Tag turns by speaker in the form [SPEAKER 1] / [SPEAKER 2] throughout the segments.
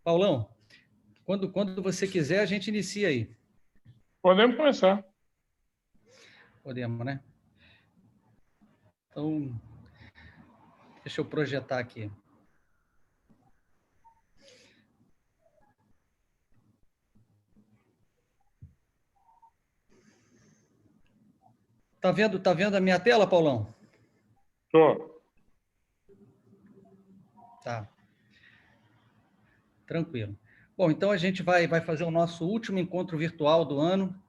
[SPEAKER 1] Paulão, quando você quiser, a gente inicia aí.
[SPEAKER 2] Podemos começar.
[SPEAKER 1] Podemos, né? Então, deixa eu projetar aqui. Tá vendo a minha tela, Paulão?
[SPEAKER 2] Tô.
[SPEAKER 1] Tá. Tranquilo. Bom, então a gente vai fazer o nosso último encontro virtual do ano,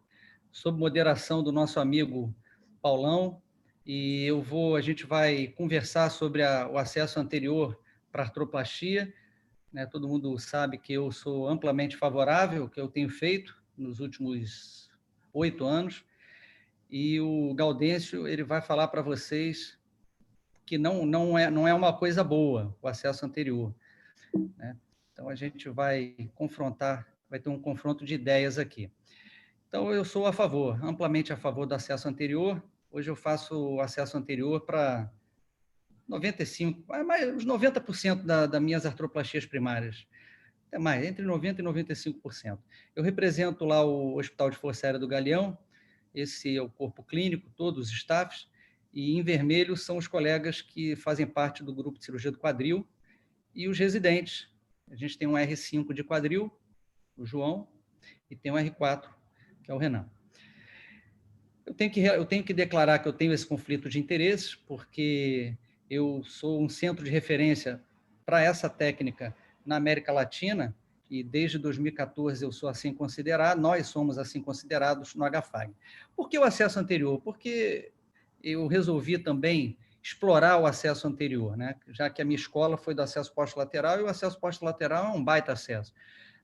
[SPEAKER 1] sob moderação do nosso amigo Paulão, e a gente vai conversar sobre o acesso anterior para artroplastia, né? Todo mundo sabe que eu sou amplamente favorável, que eu tenho feito nos últimos 8 anos, e o Gaudêncio ele vai falar para vocês que não é uma coisa boa o acesso anterior, né? Então a gente vai ter um confronto de ideias aqui. Então eu sou amplamente a favor do acesso anterior. Hoje eu faço o acesso anterior para 95, mais uns 90% das minhas artroplastias primárias. Até mais, entre 90% e 95%. Eu represento lá o Hospital de Força Aérea do Galeão, esse é o corpo clínico, todos os staffs, e em vermelho são os colegas que fazem parte do grupo de cirurgia do quadril e os residentes. A gente tem um R5 de quadril, o João, e tem um R4, que é o Renan. Eu tenho que declarar que eu tenho esse conflito de interesses, porque eu sou um centro de referência para essa técnica na América Latina, e desde 2014 eu sou assim considerado, nós somos assim considerados no HFAG. Por que o acesso anterior? Porque eu resolvi também explorar o acesso anterior, né? Já que a minha escola foi do acesso posterolateral, e o acesso posterolateral é um baita acesso.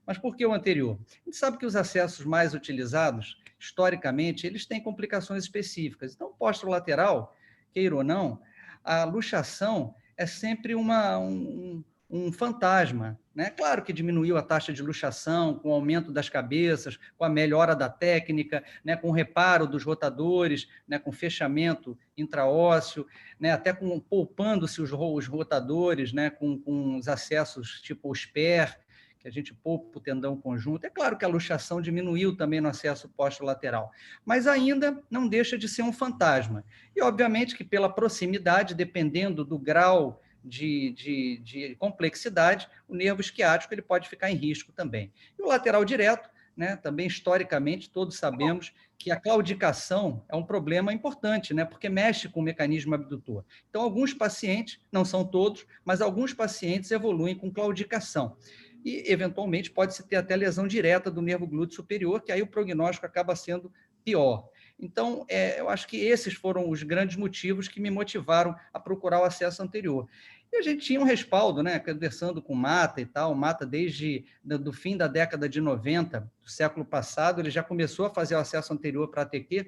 [SPEAKER 1] Mas por que o anterior? A gente sabe que os acessos mais utilizados, historicamente, eles têm complicações específicas. Então, posterolateral, queira ou não, a luxação é sempre um fantasma, né? Claro que diminuiu a taxa de luxação com o aumento das cabeças, com a melhora da técnica, né? Com o reparo dos rotadores, né? Com fechamento intraósseo, né? Até poupando-se os rotadores, né? Com os acessos tipo o SPER, que a gente poupa o tendão conjunto. É claro que a luxação diminuiu também no acesso posterolateral, mas ainda não deixa de ser um fantasma. E, obviamente, que pela proximidade, dependendo do grau de complexidade, o nervo isquiático ele pode ficar em risco também. E o lateral direto, né, também historicamente, todos sabemos que a claudicação é um problema importante, né, porque mexe com o mecanismo abdutor. Então, alguns pacientes, não são todos, mas alguns pacientes evoluem com claudicação. E, eventualmente, pode-se ter até lesão direta do nervo glúteo superior, que aí o prognóstico acaba sendo pior. Então, eu acho que esses foram os grandes motivos que me motivaram a procurar o acesso anterior. E a gente tinha um respaldo, né, conversando com o Mata e tal. O Mata, desde do fim da década de 90, do século passado, ele já começou a fazer o acesso anterior para a ATQ.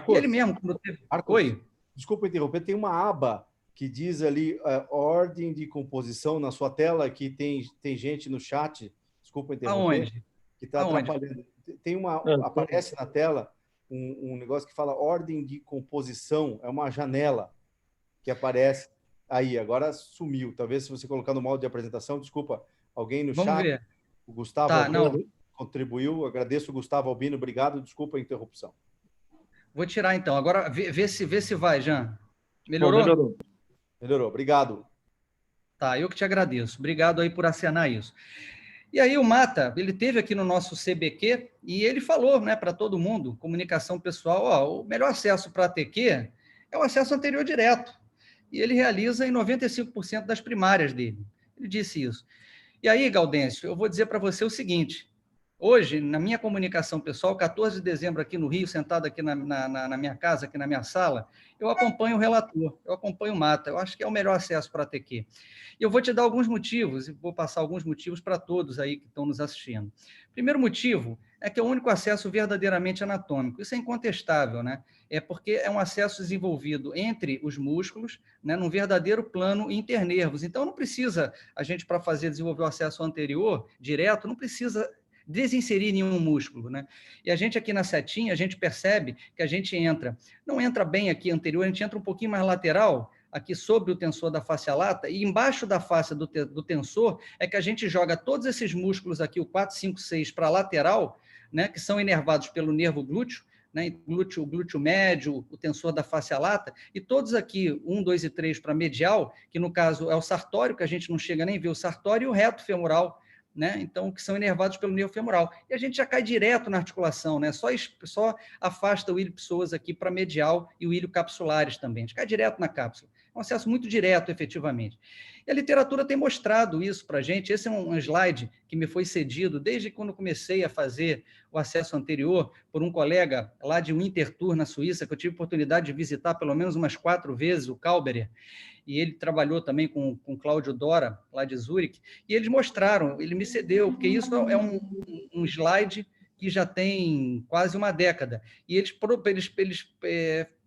[SPEAKER 1] E ele mesmo, quando teve...
[SPEAKER 3] Oi? Desculpa interromper, tem uma aba que diz ali ordem de composição na sua tela, que tem gente no chat, desculpa interromper,
[SPEAKER 1] aonde?
[SPEAKER 3] Que está atrapalhando. Aparece na tela um negócio que fala ordem de composição, é uma janela que aparece aí, agora sumiu. Talvez se você colocar no modo de apresentação, desculpa, alguém no
[SPEAKER 1] Vamos
[SPEAKER 3] chat,
[SPEAKER 1] ver.
[SPEAKER 3] o Gustavo Albino contribuiu, agradeço o Gustavo Albino, obrigado, desculpa a interrupção.
[SPEAKER 1] Vou tirar então, agora vê se vai, Jean. Melhorou?
[SPEAKER 3] Melhorou, obrigado.
[SPEAKER 1] Tá, eu que te agradeço. Obrigado aí por acenar isso. E aí o Mata, ele teve aqui no nosso CBQ e ele falou, né, para todo mundo, comunicação pessoal, ó, o melhor acesso para a ATQ é o acesso anterior direto. E ele realiza em 95% das primárias dele. Ele disse isso. E aí, Gaudêncio, eu vou dizer para você o seguinte, hoje, na minha comunicação pessoal, 14 de dezembro aqui no Rio, sentado aqui na minha casa, aqui na minha sala, eu acompanho o relator, eu acompanho o Mata, eu acho que é o melhor acesso para a ATQ. E eu vou te dar alguns motivos, e vou passar alguns motivos para todos aí que estão nos assistindo. Primeiro motivo é que é o único acesso verdadeiramente anatômico, isso é incontestável, né? É porque é um acesso desenvolvido entre os músculos, né, num verdadeiro plano internervos. Então, não precisa, a gente, para desenvolver o acesso anterior, direto, não precisa desinserir nenhum músculo, né? E a gente aqui na setinha, a gente percebe que a gente não entra bem aqui anterior, a gente entra um pouquinho mais lateral, aqui sobre o tensor da face lata, e embaixo da face do tensor é que a gente joga todos esses músculos aqui, o 4, 5, 6, para a lateral, né, que são inervados pelo nervo glúteo, né, o glúteo médio, o tensor da face lata, e todos aqui, 1, 2 e 3 para medial, que no caso é o sartório, que a gente não chega nem a ver o sartório, e o reto femoral, né? Então, que são inervados pelo nervo femoral. E a gente já cai direto na articulação, né? Só afasta o ilho psoas aqui para medial e o ilho capsulares também. A gente cai direto na cápsula. É um acesso muito direto, efetivamente. E a literatura tem mostrado isso para a gente. Esse é um slide que me foi cedido desde quando comecei a fazer o acesso anterior por um colega lá de Winterthur, na Suíça, que eu tive oportunidade de visitar pelo menos umas 4 vezes, o Kalberer, e ele trabalhou também com Cláudio Dora, lá de Zurique, e eles mostraram, ele me cedeu, porque isso é um slide que já tem quase uma década, e eles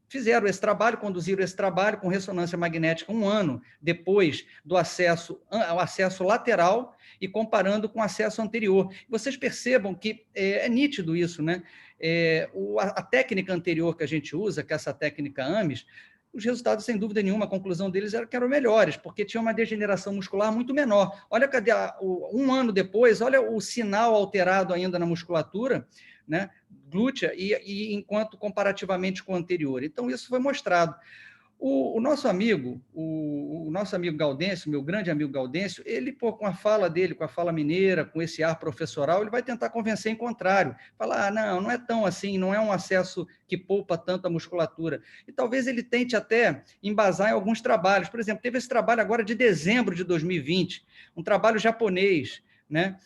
[SPEAKER 1] fizeram esse trabalho, conduziram esse trabalho com ressonância magnética 1 ano depois do acesso lateral e comparando com o acesso anterior. Vocês percebam que é nítido isso, né? A técnica anterior que a gente usa, que é essa técnica AMES, os resultados, sem dúvida nenhuma, a conclusão deles era que eram melhores, porque tinha uma degeneração muscular muito menor. Olha, cadê 1 ano depois, olha o sinal alterado ainda na musculatura, né, glútea, e enquanto comparativamente com o anterior. Então, isso foi mostrado. O nosso amigo Gaudêncio, meu grande amigo Gaudêncio, ele, com a fala dele, com a fala mineira, com esse ar professoral, ele vai tentar convencer em contrário. Falar, não é tão assim, não é um acesso que poupa tanta musculatura. E talvez ele tente até embasar em alguns trabalhos. Por exemplo, teve esse trabalho agora de dezembro de 2020, um trabalho japonês, né,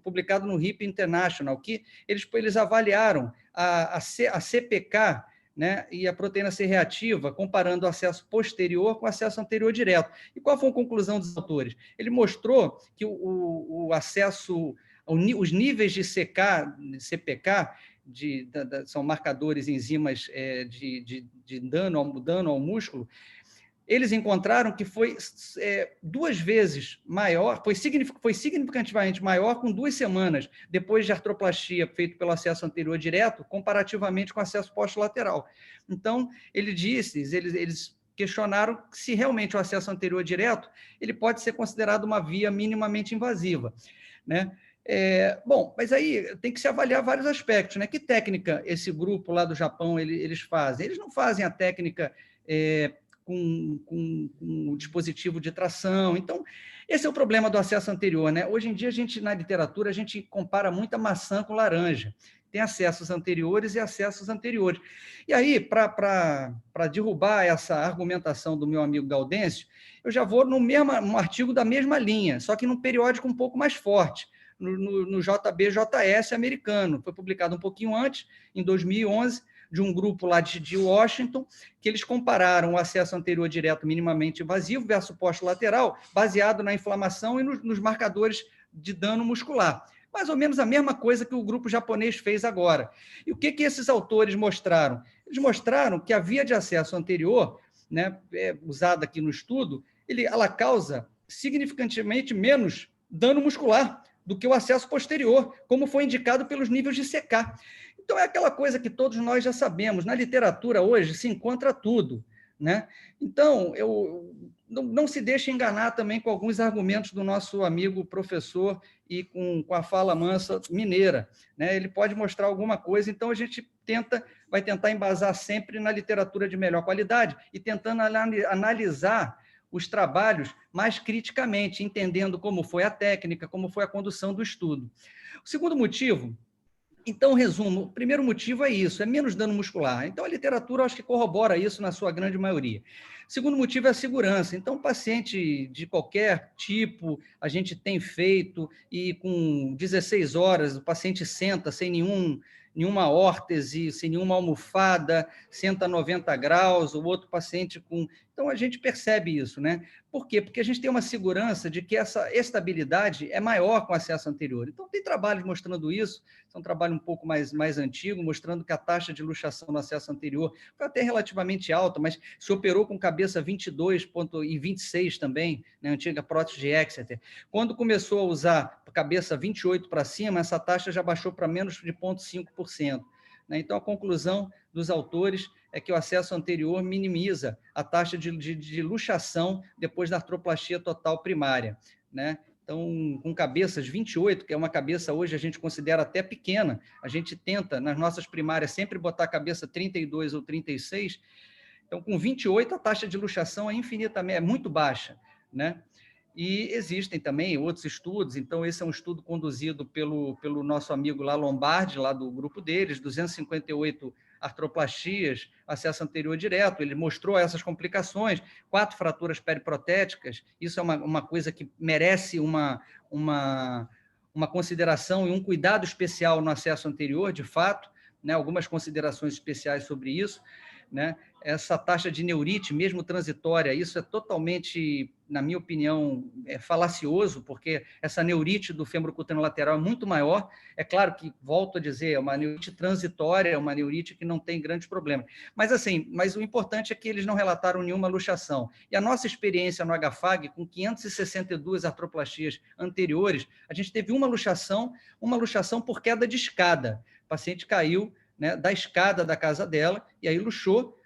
[SPEAKER 1] publicado no HIP International, que eles avaliaram a CPK, né, e a proteína C reativa, comparando o acesso posterior com o acesso anterior direto. E qual foi a conclusão dos autores? Ele mostrou que o acesso, os níveis de CPK, são marcadores enzimas de dano ao músculo, eles encontraram que foi 2 vezes maior, foi significativamente maior com 2 semanas depois de artroplastia feita pelo acesso anterior direto, comparativamente com o acesso posterolateral. Então, eles questionaram se realmente o acesso anterior direto ele pode ser considerado uma via minimamente invasiva, né? Bom, mas aí tem que se avaliar vários aspectos, né? Que técnica esse grupo lá do Japão eles fazem? Eles não fazem a técnica com um dispositivo de tração. Então, esse é o problema do acesso anterior, né? Hoje em dia, na literatura, a gente compara muito a maçã com laranja. Tem acessos anteriores e acessos anteriores. E aí, para derrubar essa argumentação do meu amigo Gaudêncio, eu já vou um artigo da mesma linha, só que num periódico um pouco mais forte, no JBJS americano. Foi publicado um pouquinho antes, em 2011, de um grupo lá de Washington, que eles compararam o acesso anterior direto minimamente invasivo versus posterolateral, baseado na inflamação e nos marcadores de dano muscular. Mais ou menos a mesma coisa que o grupo japonês fez agora. E o que esses autores mostraram? Eles mostraram que a via de acesso anterior, né, usada aqui no estudo, ela causa significativamente menos dano muscular do que o acesso posterior, como foi indicado pelos níveis de CK. Então, é aquela coisa que todos nós já sabemos. Na literatura, hoje, se encontra tudo, né? Então, não se deixe enganar também com alguns argumentos do nosso amigo professor e com a fala mansa mineira, né? Ele pode mostrar alguma coisa, então a gente vai tentar embasar sempre na literatura de melhor qualidade e tentando analisar os trabalhos mais criticamente, entendendo como foi a técnica, como foi a condução do estudo. O segundo motivo, então, resumo, o primeiro motivo é isso, é menos dano muscular. Então, a literatura, acho que corrobora isso na sua grande maioria. O segundo motivo é a segurança. Então, paciente de qualquer tipo, a gente tem feito, e com 16 horas, o paciente senta sem nenhuma órtese, sem nenhuma almofada, senta a 90 graus, o outro paciente com... Então, a gente percebe isso, né? Por quê? Porque a gente tem uma segurança de que essa estabilidade é maior com o acesso anterior. Então, tem trabalhos mostrando isso, é um trabalho um pouco mais antigo, mostrando que a taxa de luxação no acesso anterior foi até relativamente alta, mas se operou com cabeça 22 e 26 também, né, a antiga prótese de Exeter. Quando começou a usar cabeça 28 para cima, essa taxa já baixou para menos de 0,5%. Né? Então, a conclusão dos autores é que o acesso anterior minimiza a taxa de luxação depois da artroplastia total primária, né? Então, com cabeças 28, que é uma cabeça hoje a gente considera até pequena, a gente tenta, nas nossas primárias, sempre botar a cabeça 32 ou 36. Então, com 28, a taxa de luxação é muito baixa, né? E existem também outros estudos, então esse é um estudo conduzido pelo nosso amigo lá, Lombardi, lá do grupo deles, 258 artroplastias, acesso anterior direto, ele mostrou essas complicações, 4 fraturas periprotéticas, isso é uma coisa que merece uma consideração e um cuidado especial no acesso anterior, de fato, né, algumas considerações especiais sobre isso, né? Essa taxa de neurite, mesmo transitória, isso é totalmente, na minha opinião, falacioso, porque essa neurite do fêmur cutâneo lateral é muito maior. É claro que, volto a dizer, é uma neurite transitória, é uma neurite que não tem grandes problemas. Mas, assim, o importante é que eles não relataram nenhuma luxação. E a nossa experiência no HFAG, com 562 artroplastias anteriores, a gente teve uma luxação por queda de escada. O paciente caiu, né, da escada da casa dela, e aí luxou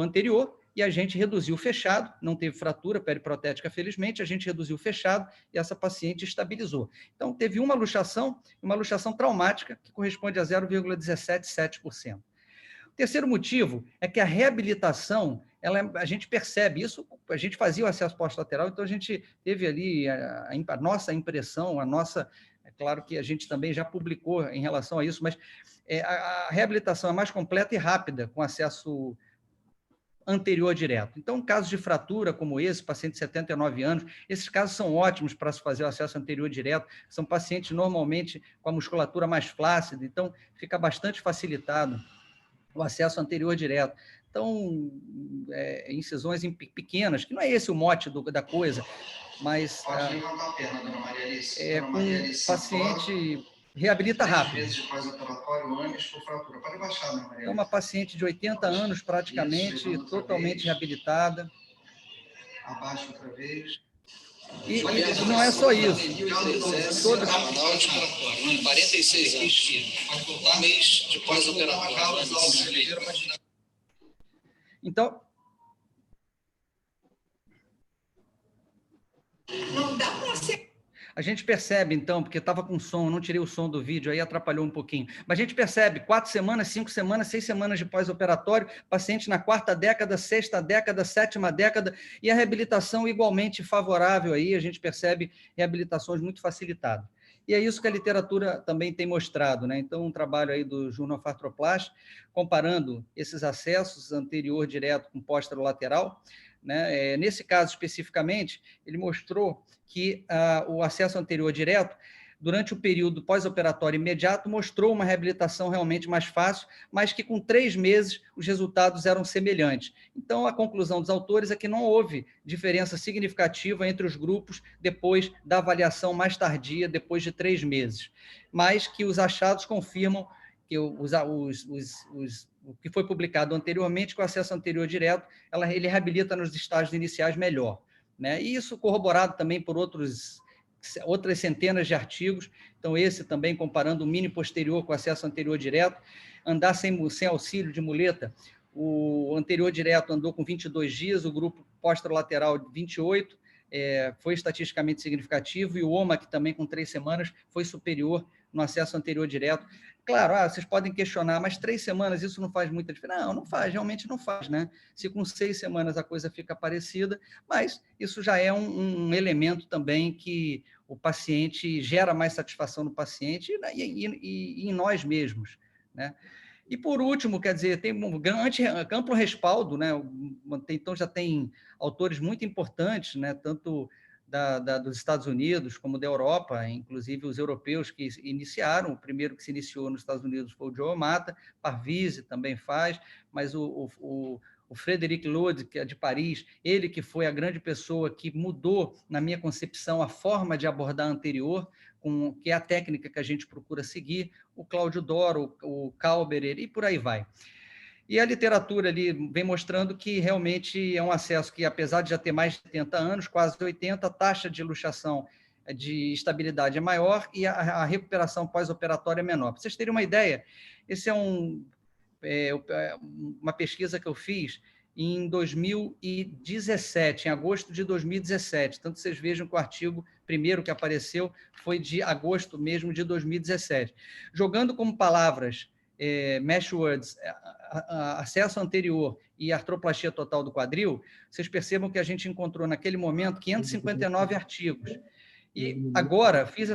[SPEAKER 1] anterior, e a gente reduziu o fechado, não teve fratura periprotética, felizmente, a gente reduziu o fechado e essa paciente estabilizou. Então, teve uma luxação traumática, que corresponde a 0,177%. O terceiro motivo é que a reabilitação, a gente percebe isso, a gente fazia o acesso pós-lateral, então a gente teve ali a nossa impressão, é claro que a gente também já publicou em relação a isso, mas a reabilitação é mais completa e rápida com acesso anterior direto. Então, casos de fratura como esse, paciente de 79 anos, esses casos são ótimos para se fazer o acesso anterior direto, são pacientes normalmente com a musculatura mais flácida, então fica bastante facilitado o acesso anterior direto. Então, incisões pequenas, que não é esse o mote da coisa, mas
[SPEAKER 4] pode levantar a perna, dona Maria Alice.
[SPEAKER 1] Com o paciente reabilita rápido.
[SPEAKER 4] Vezes de pós-operatório, anos por fratura. Pode baixar, dona Maria Alice.
[SPEAKER 1] É uma paciente de 80 anos, praticamente,
[SPEAKER 4] isso,
[SPEAKER 1] totalmente reabilitada.
[SPEAKER 4] Abaixa outra vez.
[SPEAKER 1] E não é só isso.
[SPEAKER 4] Todos... 46 anos. Um mês de pós-operatório.
[SPEAKER 1] Então...
[SPEAKER 4] Não dá para ser...
[SPEAKER 1] A gente percebe, então, porque estava com som, não tirei o som do vídeo, aí atrapalhou um pouquinho. Mas a gente percebe 4 semanas, 5 semanas, 6 semanas de pós-operatório, paciente na 4ª década, 6ª década, 7ª década, e a reabilitação igualmente favorável aí, a gente percebe reabilitações muito facilitadas. E é isso que a literatura também tem mostrado, né? Então, um trabalho aí do Journal of Arthroplasty, comparando esses acessos anterior direto com posterolateral, né? Nesse caso especificamente, ele mostrou que o acesso anterior direto, durante o período pós-operatório imediato, mostrou uma reabilitação realmente mais fácil, mas que com 3 meses os resultados eram semelhantes. Então, a conclusão dos autores é que não houve diferença significativa entre os grupos depois da avaliação mais tardia, depois de 3 meses, mas que os achados confirmam que o que foi publicado anteriormente, com o acesso anterior direto, ele reabilita nos estágios iniciais melhor, né? E isso corroborado também por outras centenas de artigos. Então, esse também comparando o mini posterior com o acesso anterior direto, andar sem auxílio de muleta, o anterior direto andou com 22 dias, o grupo posterolateral 28, foi estatisticamente significativo, e o OMAC também com 3 semanas foi superior no acesso anterior direto. Claro, vocês podem questionar, mas 3 semanas isso não faz muita diferença? Não faz, realmente não faz, né? Se com 6 semanas a coisa fica parecida, mas isso já é um elemento também que o paciente gera mais satisfação no paciente e em nós mesmos, né? E, por último, quer dizer, tem um amplo respaldo, né? Então, já tem autores muito importantes, né? Tanto dos Estados Unidos como da Europa, inclusive os europeus que iniciaram. O primeiro que se iniciou nos Estados Unidos foi o Joe Mata, Parvise também faz, mas o Frederic Lode, que é de Paris, ele que foi a grande pessoa que mudou, na minha concepção, a forma de abordar anterior, que é a técnica que a gente procura seguir, o Cláudio Doro, o Kalberer, e por aí vai. E a literatura ali vem mostrando que realmente é um acesso que, apesar de já ter mais de 70 anos, quase 80, a taxa de luxação de estabilidade é maior e a recuperação pós-operatória é menor. Para vocês terem uma ideia, esse é uma pesquisa que eu fiz em 2017, em agosto de 2017. Tanto vocês vejam que o artigo primeiro que apareceu foi de agosto mesmo de 2017. Jogando como palavras mesh words, acesso anterior e artroplastia total do quadril, vocês percebam que a gente encontrou naquele momento 559 artigos. E agora, fiz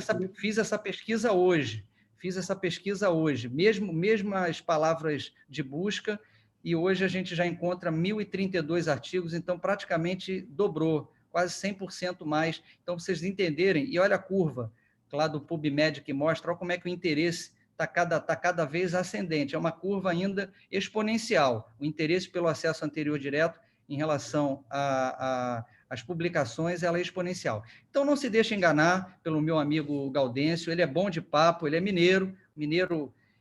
[SPEAKER 1] essa pesquisa hoje, mesmas palavras de busca, e hoje a gente já encontra 1.032 artigos, então praticamente dobrou, quase 100% mais. Então, vocês entenderem, e olha a curva lá do PubMed que mostra, olha como é que o interesse está cada vez ascendente, é uma curva ainda exponencial, o interesse pelo acesso anterior direto em relação às publicações, ela é exponencial. Então, não se deixe enganar pelo meu amigo Gaudêncio, ele é bom de papo, ele é mineiro,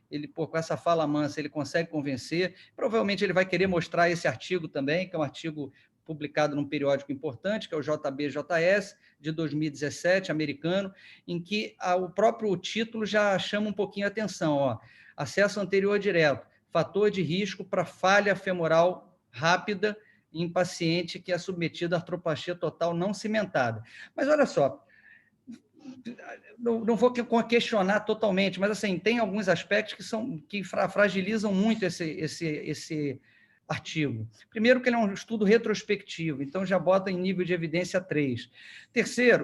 [SPEAKER 1] ele, com essa fala mansa, ele consegue convencer. Provavelmente ele vai querer mostrar esse artigo também, que é um artigo publicado num periódico importante, que é o JBJS, de 2017, americano, em que o próprio título já chama um pouquinho a atenção. Ó, acesso anterior direto, fator de risco para falha femoral rápida em paciente que é submetido a artroplastia total não cimentada. Mas olha só, não vou questionar totalmente, mas assim, tem alguns aspectos que fragilizam muito esse artigo. Primeiro, que ele é um estudo retrospectivo, então já bota em nível de evidência 3.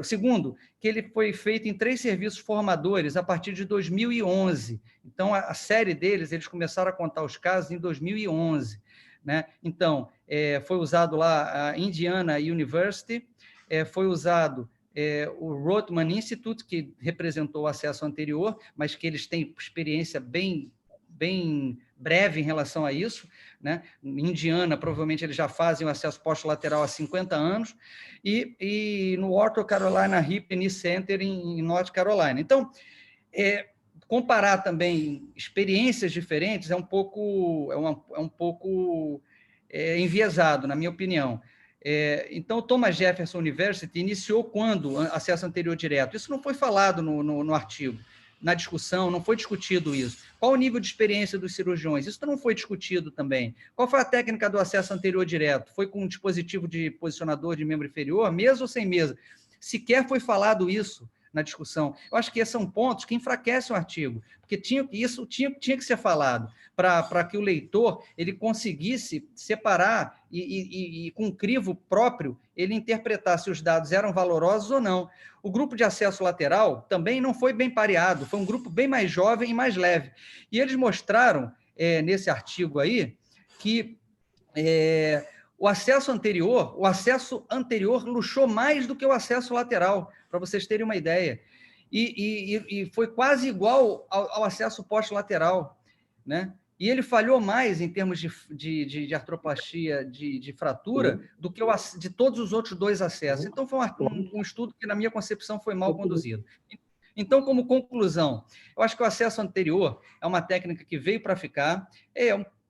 [SPEAKER 1] Segundo, que ele foi feito em 3 serviços formadores a partir de 2011. Então, a série deles, eles começaram a contar os casos em 2011. Né? Então, foi usado lá a Indiana University, foi usado o Rothman Institute, que representou o acesso anterior, mas que eles têm experiência bem breve em relação a isso, né? Em Indiana, provavelmente, eles já fazem o acesso posterolateral há 50 anos, e no Ortho Carolina Hip Knee Center, em North Carolina. Então, comparar também experiências diferentes é um pouco enviesado, na minha opinião. Então, o Thomas Jefferson University iniciou quando acesso anterior direto? Isso não foi falado no artigo, na discussão, não foi discutido isso. Qual o nível de experiência dos cirurgiões? Isso não foi discutido também. Qual foi a técnica do acesso anterior direto? Foi com um dispositivo de posicionador de membro inferior, mesa ou sem mesa? Sequer foi falado isso na discussão. Eu acho que esses são pontos que enfraquecem o artigo, porque isso tinha que ser falado, para que o leitor ele conseguisse separar e com um crivo próprio, ele interpretar se os dados eram valorosos ou não. O grupo de acesso lateral também não foi bem pareado, foi um grupo bem mais jovem e mais leve. E eles mostraram, nesse artigo aí, que o acesso anterior luxou mais do que o acesso lateral, para vocês terem uma ideia. E foi quase igual ao acesso pós-lateral, né? E ele falhou mais em termos de artroplastia, de fratura, do que de todos os outros 2 acessos. Então, foi um estudo que, na minha concepção, foi mal conduzido. Então, como conclusão, eu acho que o acesso anterior é uma técnica que veio para ficar,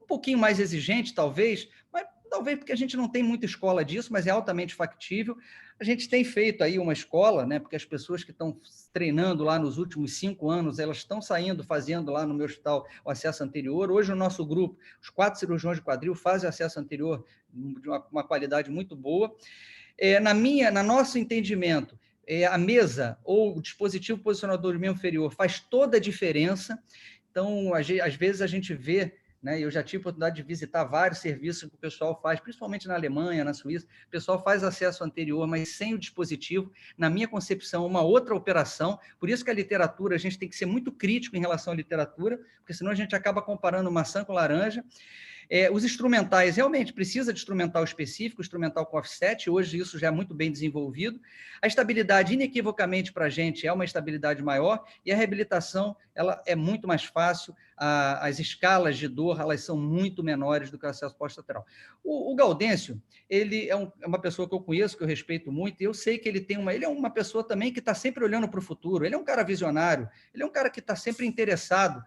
[SPEAKER 1] um pouquinho mais exigente, talvez, mas talvez porque a gente não tem muita escola disso, mas é altamente factível. A gente tem feito aí uma escola, né, porque as pessoas que estão treinando lá nos últimos 5 anos, elas estão fazendo lá no meu hospital o acesso anterior. Hoje, o nosso grupo, os 4 cirurgiões de quadril fazem o acesso anterior de uma qualidade muito boa. Na nosso entendimento, a mesa ou o dispositivo posicionador de membro inferior faz toda a diferença. Então, às vezes a gente vê, né, eu já tive a oportunidade de visitar vários serviços que o pessoal faz, principalmente na Alemanha, na Suíça, o pessoal faz acesso anterior, mas sem o dispositivo. Na minha concepção, uma outra operação. Por isso que a literatura, a gente tem que ser muito crítico em relação à literatura, porque senão a gente acaba comparando maçã com laranja. Os instrumentais, realmente precisa de instrumental específico, instrumental com offset, hoje isso já é muito bem desenvolvido. A estabilidade, inequivocamente, para a gente, é uma estabilidade maior, e a reabilitação ela é muito mais fácil, as escalas de dor elas são muito menores do que o acesso pós-lateral. O Gaudêncio, ele é uma pessoa que eu conheço, que eu respeito muito, e eu sei que ele é uma pessoa também que está sempre olhando para o futuro, ele é um cara visionário, ele é um cara que está sempre interessado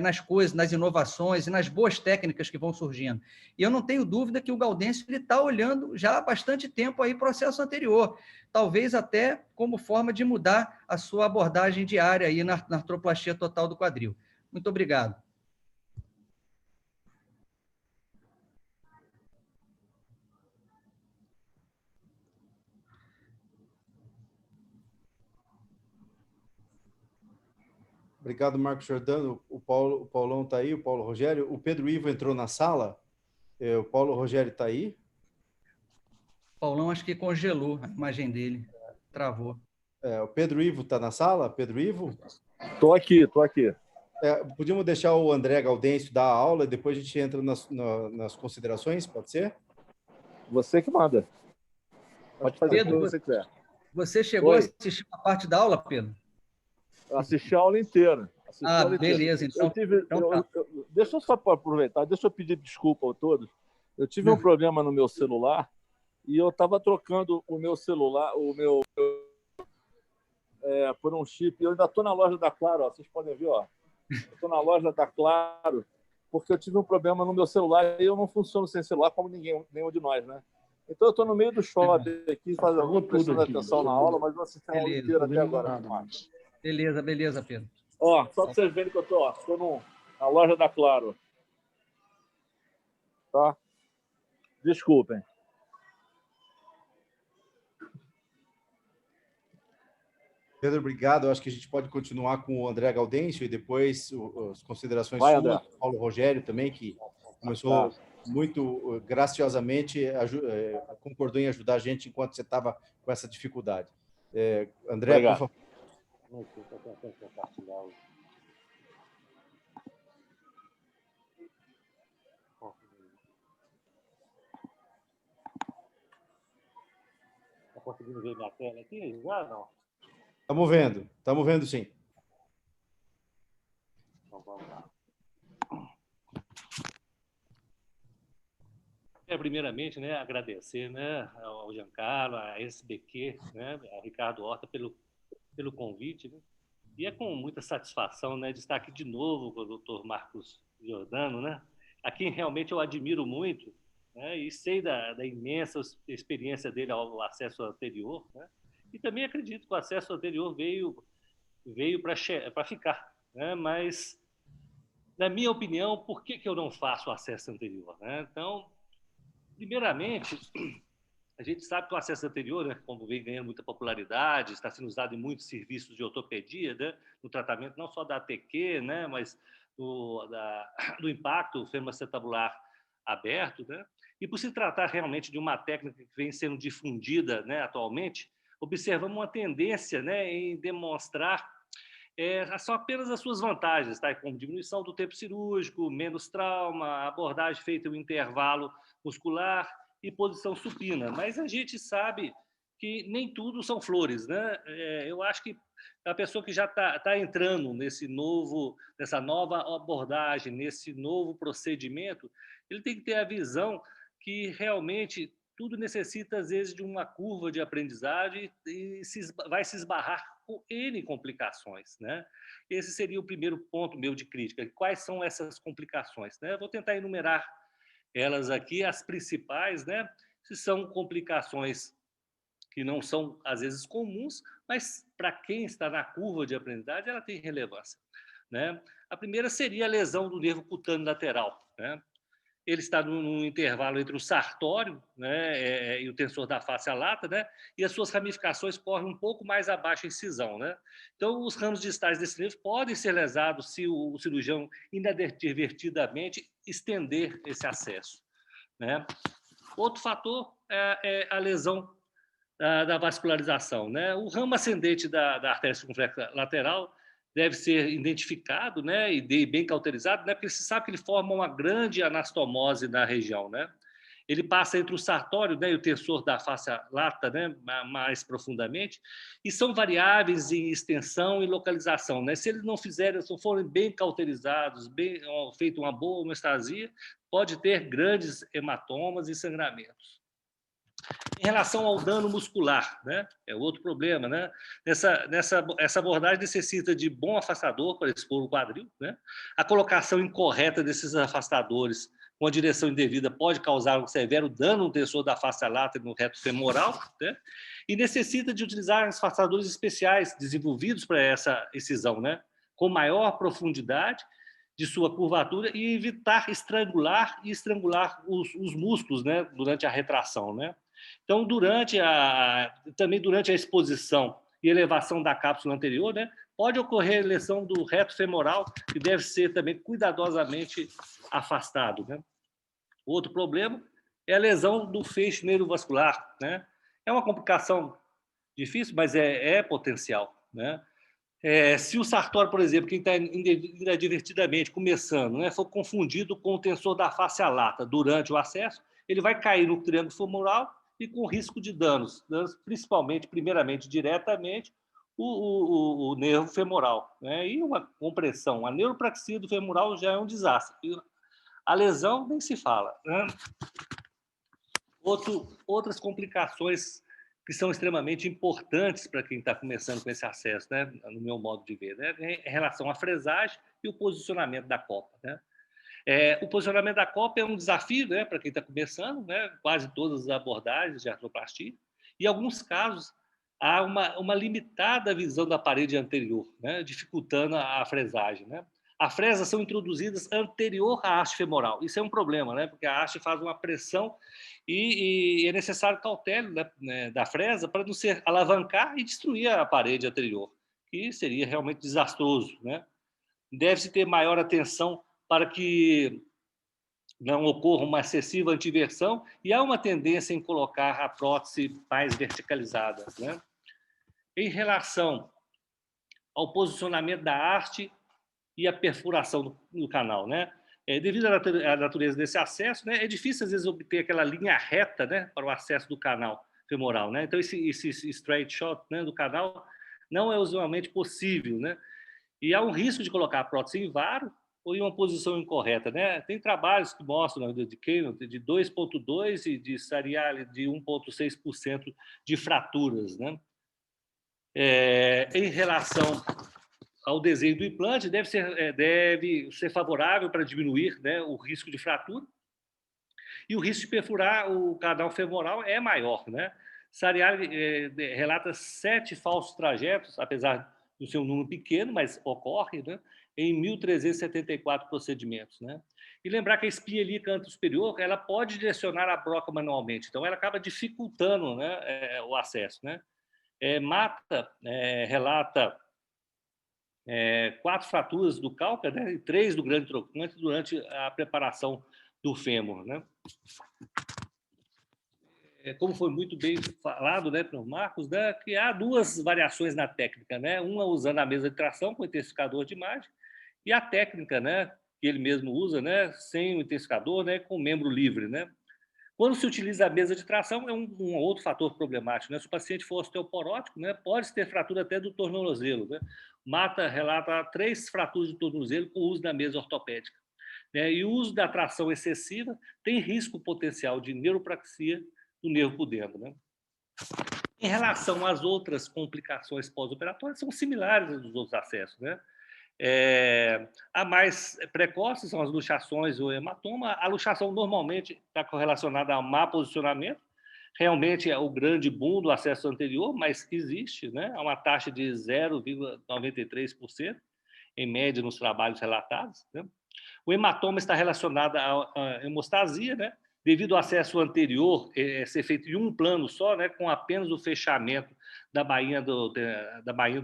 [SPEAKER 1] nas coisas, nas inovações e nas boas técnicas que vão surgindo. E eu não tenho dúvida que o Gaudêncio está olhando já há bastante tempo aí para o acesso anterior, talvez até como forma de mudar a sua abordagem diária aí na artroplastia total do quadril. Muito obrigado.
[SPEAKER 3] Obrigado, Marcos Giordano. O Paulão está aí, o Paulo Rogério. O Pedro Ivo entrou na sala. O Paulo Rogério está aí.
[SPEAKER 1] Paulão acho que congelou a imagem dele, travou.
[SPEAKER 3] O Pedro Ivo está na sala? Pedro Ivo?
[SPEAKER 5] Estou aqui.
[SPEAKER 3] Podíamos deixar o André Gaudêncio dar a aula e depois a gente entra nas considerações, pode ser?
[SPEAKER 5] Você que manda. Pode fazer
[SPEAKER 1] Pedro,
[SPEAKER 5] o que você quiser.
[SPEAKER 1] Você chegou
[SPEAKER 5] Oi.
[SPEAKER 1] a assistir uma parte da aula, Pedro?
[SPEAKER 5] Assisti a aula inteira.
[SPEAKER 1] Beleza. Então,
[SPEAKER 5] Deixa eu só aproveitar, deixa eu pedir desculpa a todos. Eu tive um problema no meu celular e eu estava trocando o meu celular, por um chip. Eu ainda estou na loja da Claro, ó, vocês podem ver, ó. Estou na loja da Claro porque eu tive um problema no meu celular e eu não funciono sem celular como nenhum de nós, né? Então eu estou no meio do shopping aqui, prestando atenção na aula, mas não assisti a aula inteira até agora.
[SPEAKER 1] Beleza, Pedro.
[SPEAKER 5] Ó, só para vocês verem que eu estou na loja da Claro. Tá? Desculpem.
[SPEAKER 3] Pedro, obrigado. Eu acho que a gente pode continuar com o André Gaudêncio e depois as considerações
[SPEAKER 5] Vai,
[SPEAKER 3] suas.
[SPEAKER 5] André.
[SPEAKER 3] Paulo Rogério também, que começou muito graciosamente, concordou em ajudar a gente enquanto você estava com essa dificuldade. André,
[SPEAKER 5] obrigado.
[SPEAKER 3] por favor.
[SPEAKER 6] Está conseguindo ver minha tela aqui? Já não?
[SPEAKER 3] Estamos vendo sim.
[SPEAKER 6] Então vamos lá. Primeiramente, né, agradecer, né, ao Giancarlo, a SBQ, né, a Ricardo Horta pelo convite, né? E é com muita satisfação, né, de estar aqui de novo com o Dr. Marcos Giordano, né, a quem realmente eu admiro muito, né, e sei da imensa experiência dele ao acesso anterior, né, e também acredito que o acesso anterior veio para ficar, né, mas, na minha opinião, por que eu não faço o acesso anterior, né? Então, primeiramente, a gente sabe que o acesso anterior, né, como vem ganhando muita popularidade, está sendo usado em muitos serviços de ortopedia, né, no tratamento não só da ATQ, né, mas do impacto femoroacetabular aberto, né, e por se tratar realmente de uma técnica que vem sendo difundida, né, atualmente, observamos uma tendência, né, em demonstrar são apenas as suas vantagens, tá? Como diminuição do tempo cirúrgico, menos trauma, abordagem feita em intervalo muscular e posição supina. Mas a gente sabe que nem tudo são flores, né? Eu acho que a pessoa que já está entrando nessa nova abordagem, nesse novo procedimento, ele tem que ter a visão que realmente tudo necessita, às vezes, de uma curva de aprendizagem e vai se esbarrar com N complicações, né? Esse seria o primeiro ponto meu de crítica. Quais são essas complicações, né? Vou tentar enumerar elas aqui, as principais, né? Se são complicações que não são, às vezes, comuns, mas para quem está na curva de aprendizagem, ela tem relevância, né? A primeira seria a lesão do nervo cutâneo lateral, né? Ele está num intervalo entre o sartório, né, e o tensor da face lata, né, e as suas ramificações correm um pouco mais abaixo da incisão, né? Então, os ramos distais desse nervo podem ser lesados se o cirurgião inadvertidamente estender esse acesso, né? Outro fator é a lesão da vascularização, né? O ramo ascendente da artéria circunflexa lateral deve ser identificado, né, e bem cauterizado, né, porque se sabe que ele forma uma grande anastomose na região, né? Ele passa entre o sartório, né, e o tensor da face lata, né, mais profundamente, e são variáveis em extensão e localização, né? Se eles não forem bem cauterizados, feito uma boa homeostasia, pode ter grandes hematomas e sangramentos. Em relação ao dano muscular, né? É outro problema, né? Essa abordagem necessita de bom afastador para expor o quadril, né? A colocação incorreta desses afastadores com a direção indevida pode causar um severo dano no tensor da face lata e no reto femoral, né? E necessita de utilizar afastadores especiais desenvolvidos para essa excisão, né? Com maior profundidade de sua curvatura e evitar estrangular os músculos, né? Durante a retração, né? Então, também durante a exposição e elevação da cápsula anterior, né? Pode ocorrer lesão do reto femoral, que deve ser também cuidadosamente afastado, né? Outro problema é a lesão do feixe neurovascular, né? É uma complicação difícil, mas é potencial, né? Se o sartório, por exemplo, quem está inadvertidamente começando, né, for confundido com o tensor da face lata durante o acesso, ele vai cair no triângulo femoral e com risco de danos principalmente, primeiramente, diretamente, o nervo femoral, né? E uma compressão. A neuropraxia do femoral já é um desastre. A lesão nem se fala, né? Outras complicações que são extremamente importantes para quem está começando com esse acesso, né, no meu modo de ver, né, em relação à fresagem e o posicionamento da copa, né? O posicionamento da copa é um desafio, né, para quem está começando, né, quase todas as abordagens de artroplastia, e em alguns casos há uma limitada visão da parede anterior, né, dificultando a fresagem, né? As fresas são introduzidas anterior à haste femoral. Isso é um problema, né? Porque a haste faz uma pressão e é necessário cautela, né, da fresa para não se alavancar e destruir a parede anterior, que seria realmente desastroso, né? Deve-se ter maior atenção para que não ocorra uma excessiva antiversão e há uma tendência em colocar a prótese mais verticalizada, né? Em relação ao posicionamento da haste e a perfuração do canal, né? Devido à natureza desse acesso, né, é difícil, às vezes, obter aquela linha reta, né, para o acesso do canal femoral, né? Então, esse straight shot, né, do canal não é usualmente possível, né? E há um risco de colocar a prótese em varo ou em uma posição incorreta, né? Tem trabalhos que mostram, né, de Kano, de 2,2% e de Sariali de 1,6% de fraturas, né? Em relação ao desenho do implante, deve ser favorável para diminuir, né, o risco de fratura, e o risco de perfurar o canal femoral é maior, né? Sariali relata 7 falsos trajetos, apesar do seu número pequeno, mas ocorre, né, em 1.374 procedimentos, né? E lembrar que a espinha ilíaca antero-superior, ela pode direcionar a broca manualmente, então ela acaba dificultando, né, o acesso, né? Mata relata 4 fraturas do cálcar, né, e 3 do grande trocante durante a preparação do fêmur, né? Como foi muito bem falado, né, pelo Marcos, né, que há 2 variações na técnica, né? Uma usando a mesa de tração com intensificador de imagem e a técnica, né, que ele mesmo usa, né, sem o intensificador, né, com membro livre, né? Quando se utiliza a mesa de tração, é um outro fator problemático, né? Se o paciente for osteoporótico, né, pode ter fratura até do tornozelo, né? Mata relata 3 fraturas do tornozelo com o uso da mesa ortopédica, né? E o uso da tração excessiva tem risco potencial de neuropraxia do nervo pudendo, né? Em relação às outras complicações pós-operatórias, são similares às dos outros acessos, né? A mais precoce são as luxações ou hematoma. A luxação normalmente está correlacionada ao má posicionamento. Realmente é o grande boom do acesso anterior, mas existe, né? Há uma taxa de 0,93% em média nos trabalhos relatados, né? O hematoma está relacionado à hemostasia, né? Devido ao acesso anterior ser feito em um plano só, né? Com apenas o fechamento da bainha do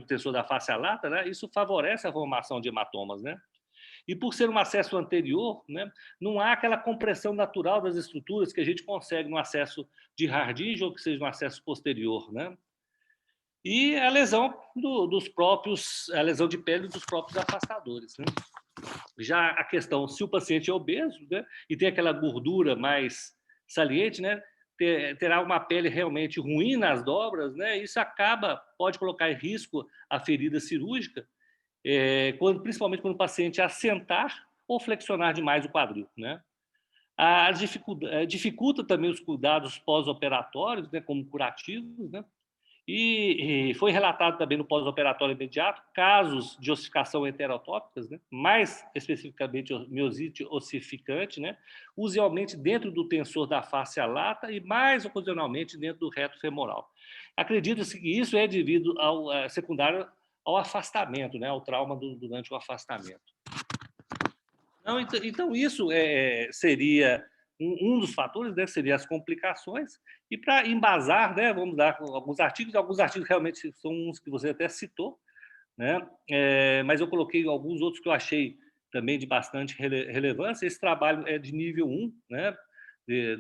[SPEAKER 6] tensor da face lata, né? Isso favorece a formação de hematomas, né? E por ser um acesso anterior, né, não há aquela compressão natural das estruturas que a gente consegue no acesso de Hardinge ou que seja no acesso posterior, né? E a lesão a lesão de pele dos próprios afastadores, né? Já a questão, se o paciente é obeso, né, e tem aquela gordura mais saliente, né, terá uma pele realmente ruim nas dobras, né? Isso pode colocar em risco a ferida cirúrgica, principalmente quando o paciente assentar ou flexionar demais o quadril, né? Dificulta também os cuidados pós-operatórios, né, como curativos, né? E foi relatado também no pós-operatório imediato casos de ossificação heterotópicas, né? Mais especificamente miosite ossificante, né? Usualmente dentro do tensor da face lata e mais ocasionalmente dentro do reto femoral. Acredita-se que isso é devido secundário ao afastamento, né? Ao trauma durante o afastamento. Então isso seria um dos fatores, né, seria as complicações, e para embasar, né, vamos dar alguns artigos realmente são uns que você até citou, né, mas eu coloquei alguns outros que eu achei também de bastante relevância. Esse trabalho é de nível 1, né,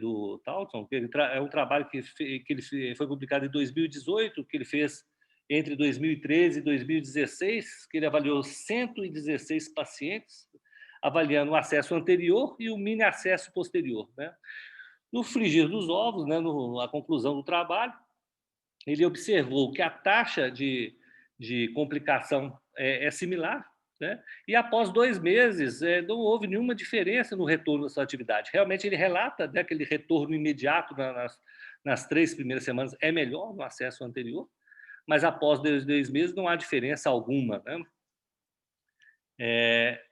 [SPEAKER 6] do Townsend, que é um trabalho que ele foi publicado em 2018, que ele fez entre 2013 e 2016, que ele avaliou 116 pacientes, avaliando o acesso anterior e o mini acesso posterior, né? No frigir dos ovos, né, na conclusão do trabalho, ele observou que a taxa de complicação é similar, né? E após 2 meses não houve nenhuma diferença no retorno da sua atividade. Realmente ele relata, né, aquele retorno imediato nas 3 primeiras semanas é melhor no acesso anterior, mas após 2 meses não há diferença alguma, né?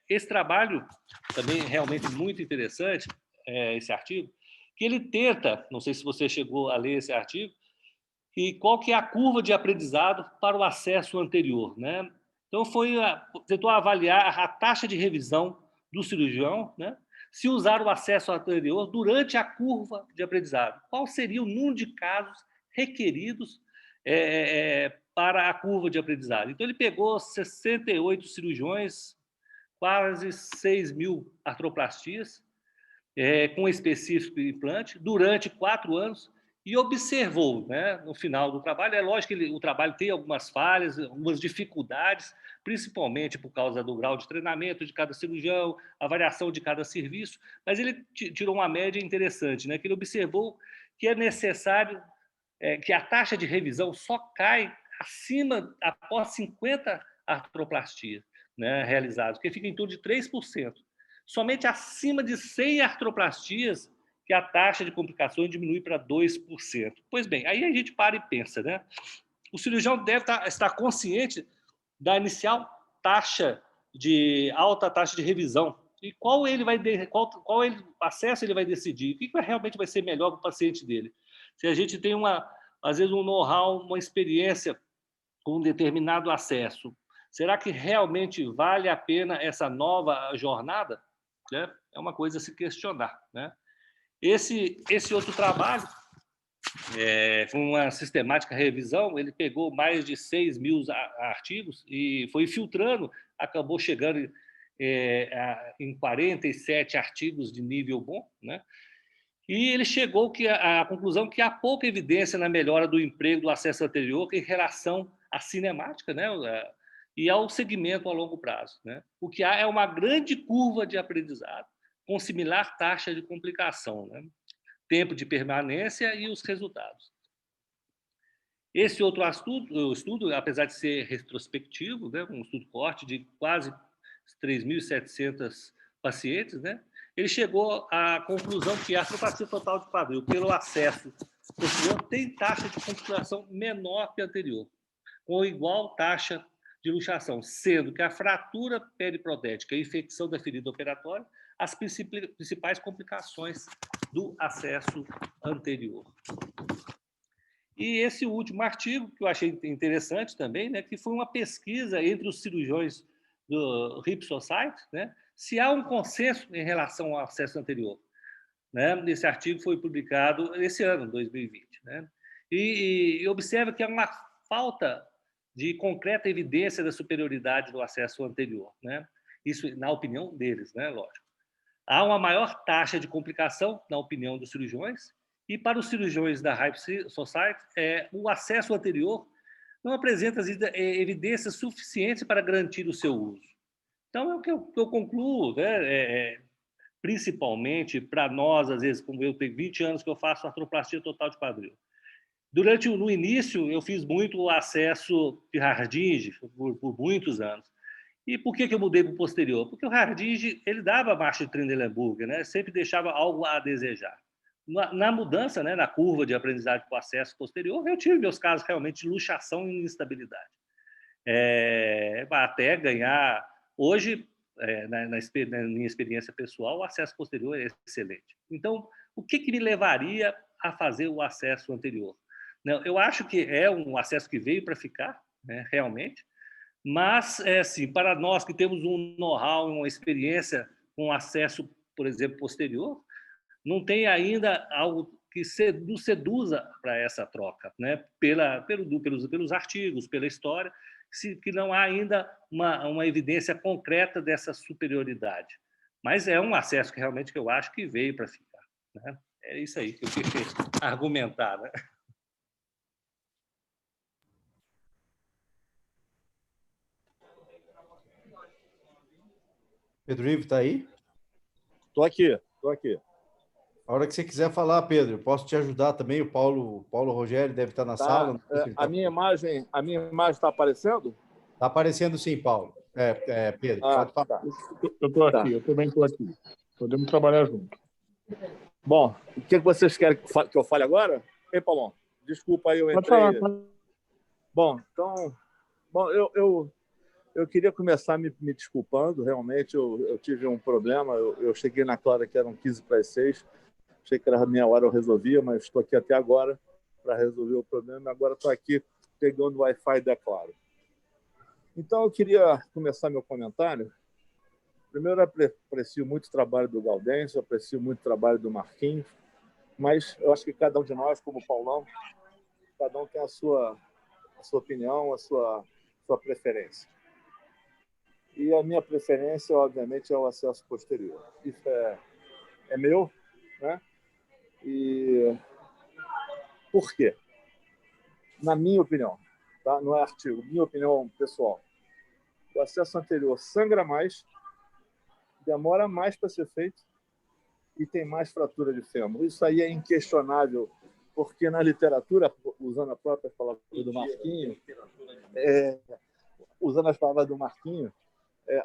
[SPEAKER 6] Esse trabalho também é realmente muito interessante, esse artigo, que ele tenta, não sei se você chegou a ler esse artigo, e qual que é a curva de aprendizado para o acesso anterior, né? Então tentou avaliar a taxa de revisão do cirurgião, né, se usar o acesso anterior durante a curva de aprendizado. Qual seria o número de casos requeridos para a curva de aprendizado? Então ele pegou 68 cirurgiões, quase 6.000 artroplastias, com específico implante, durante 4 anos, e observou, né, no final do trabalho. É lógico que o trabalho tem algumas falhas, algumas dificuldades, principalmente por causa do grau de treinamento de cada cirurgião, a variação de cada serviço, mas ele tirou uma média interessante, né, que ele observou que é necessário que a taxa de revisão só cai após 50 artroplastias, né, realizadas, que fica em torno de 3%. Somente acima de 100 artroplastias que a taxa de complicações diminui para 2%. Pois bem, aí a gente para e pensa, né? O cirurgião deve estar consciente da inicial alta taxa de revisão, e qual acesso ele vai decidir, o que realmente vai ser melhor para o paciente dele. Se a gente tem às vezes um know-how, uma experiência com um determinado acesso, será que realmente vale a pena essa nova jornada? Né? É uma coisa a se questionar, né? Esse outro trabalho foi uma sistemática revisão. Ele pegou mais de 6.000 artigos e foi filtrando, acabou chegando em 47 artigos de nível bom, né? E ele chegou à conclusão que há pouca evidência na melhora do emprego do acesso anterior em relação à cinemática, né, e ao segmento a longo prazo, né? O que há é uma grande curva de aprendizado com similar taxa de complicação, né? Tempo de permanência e os resultados. Esse outro estudo, apesar de ser retrospectivo, né, um estudo forte de quase 3.700 pacientes, né, ele chegou à conclusão que a artroplastia total de quadril, pelo acesso posterior, tem taxa de complicação menor que a anterior, com igual taxa de luxação, sendo que a fratura periprotética e a infecção da ferida operatória as principais complicações do acesso anterior. E esse último artigo, que eu achei interessante também, né, que foi uma pesquisa entre os cirurgiões do Hip Society, né, se há um consenso em relação ao acesso anterior. Né? Esse artigo foi publicado esse ano, 2020. Né? E observa que há uma falta de concreta evidência da superioridade do acesso anterior. Né? Isso na opinião deles, né? Lógico. Há uma maior taxa de complicação, na opinião dos cirurgiões, e para os cirurgiões da Hip Society, o acesso anterior não apresenta evidências suficientes para garantir o seu uso. Então, é o que eu concluo, né? Principalmente para nós, às vezes, como eu tenho 20 anos que eu faço artroplastia total de quadril. No início, eu fiz muito o acesso de Hardinge por muitos anos. E por que eu mudei para o posterior? Porque o Hardinge, ele dava marcha de Trendelenburg, né? Sempre deixava algo a desejar. Na mudança, né, na curva de aprendizagem para o acesso posterior, eu tive meus casos realmente de luxação e instabilidade. Até ganhar... Hoje, na minha experiência pessoal, o acesso posterior é excelente. Então, o que me levaria a fazer o acesso anterior? Eu acho que é um acesso que veio para ficar, né, realmente, mas, assim, para nós que temos um know-how, uma experiência com acesso, por exemplo, posterior, não tem ainda algo que nos seduza para essa troca, né? Pelos artigos, pela história, que não há ainda uma evidência concreta dessa superioridade. Mas é um acesso que realmente eu acho que veio para ficar, né? É isso aí que eu queria argumentar, né?
[SPEAKER 3] Pedro Ivo, está aí?
[SPEAKER 5] Estou aqui, estou aqui.
[SPEAKER 3] A hora que você quiser falar, Pedro, posso te ajudar também. O Paulo Rogério deve estar na sala. Não sei se ele
[SPEAKER 5] A minha imagem está aparecendo?
[SPEAKER 3] Está aparecendo sim, Paulo. Pedro, pode falar.
[SPEAKER 5] Tá.
[SPEAKER 2] Eu estou aqui, eu também estou aqui. Podemos trabalhar junto.
[SPEAKER 5] Bom, o que vocês querem que eu fale agora? Ei, Paulão, desculpa aí, eu entrei.
[SPEAKER 2] Pode falar.
[SPEAKER 5] Bom, então, eu queria começar me desculpando. Realmente, eu tive um problema. Eu cheguei na Clara que eram 15 para as 6. Achei que era a meia hora, eu resolvia, mas estou aqui até agora para resolver o problema. Agora estou aqui pegando o Wi-Fi da Claro. Então, eu queria começar meu comentário. Primeiro, aprecio muito o trabalho do Gaudêncio, aprecio muito o trabalho do Marquinhos, mas eu acho que cada um de nós, como o Paulão, cada um tem a sua opinião, a sua preferência. E a minha preferência, obviamente, é o acesso posterior. Isso é meu, né? E por quê? Na minha opinião, tá? Não é artigo, minha opinião pessoal. O acesso anterior sangra mais, demora mais para ser feito e tem mais fratura de fêmur. Isso aí é inquestionável, porque na literatura, usando as próprias palavras do Marquinhos,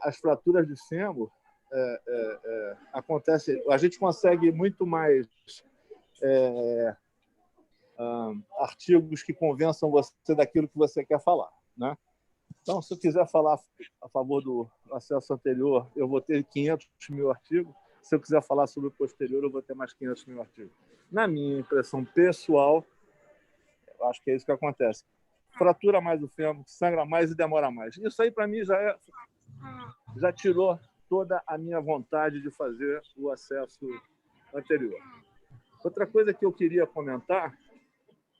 [SPEAKER 5] as fraturas de fêmur acontecem. A gente consegue muito mais artigos que convençam você daquilo que você quer falar, né? Então, se eu quiser falar a favor do acesso anterior, eu vou ter 500 mil artigos. Se eu quiser falar sobre o posterior, eu vou ter mais 500 mil artigos. Na minha impressão pessoal, eu acho que é isso que acontece. Fratura mais o fêmur, sangra mais e demora mais. Isso aí, para mim, já tirou toda a minha vontade de fazer o acesso anterior. Outra coisa que eu queria comentar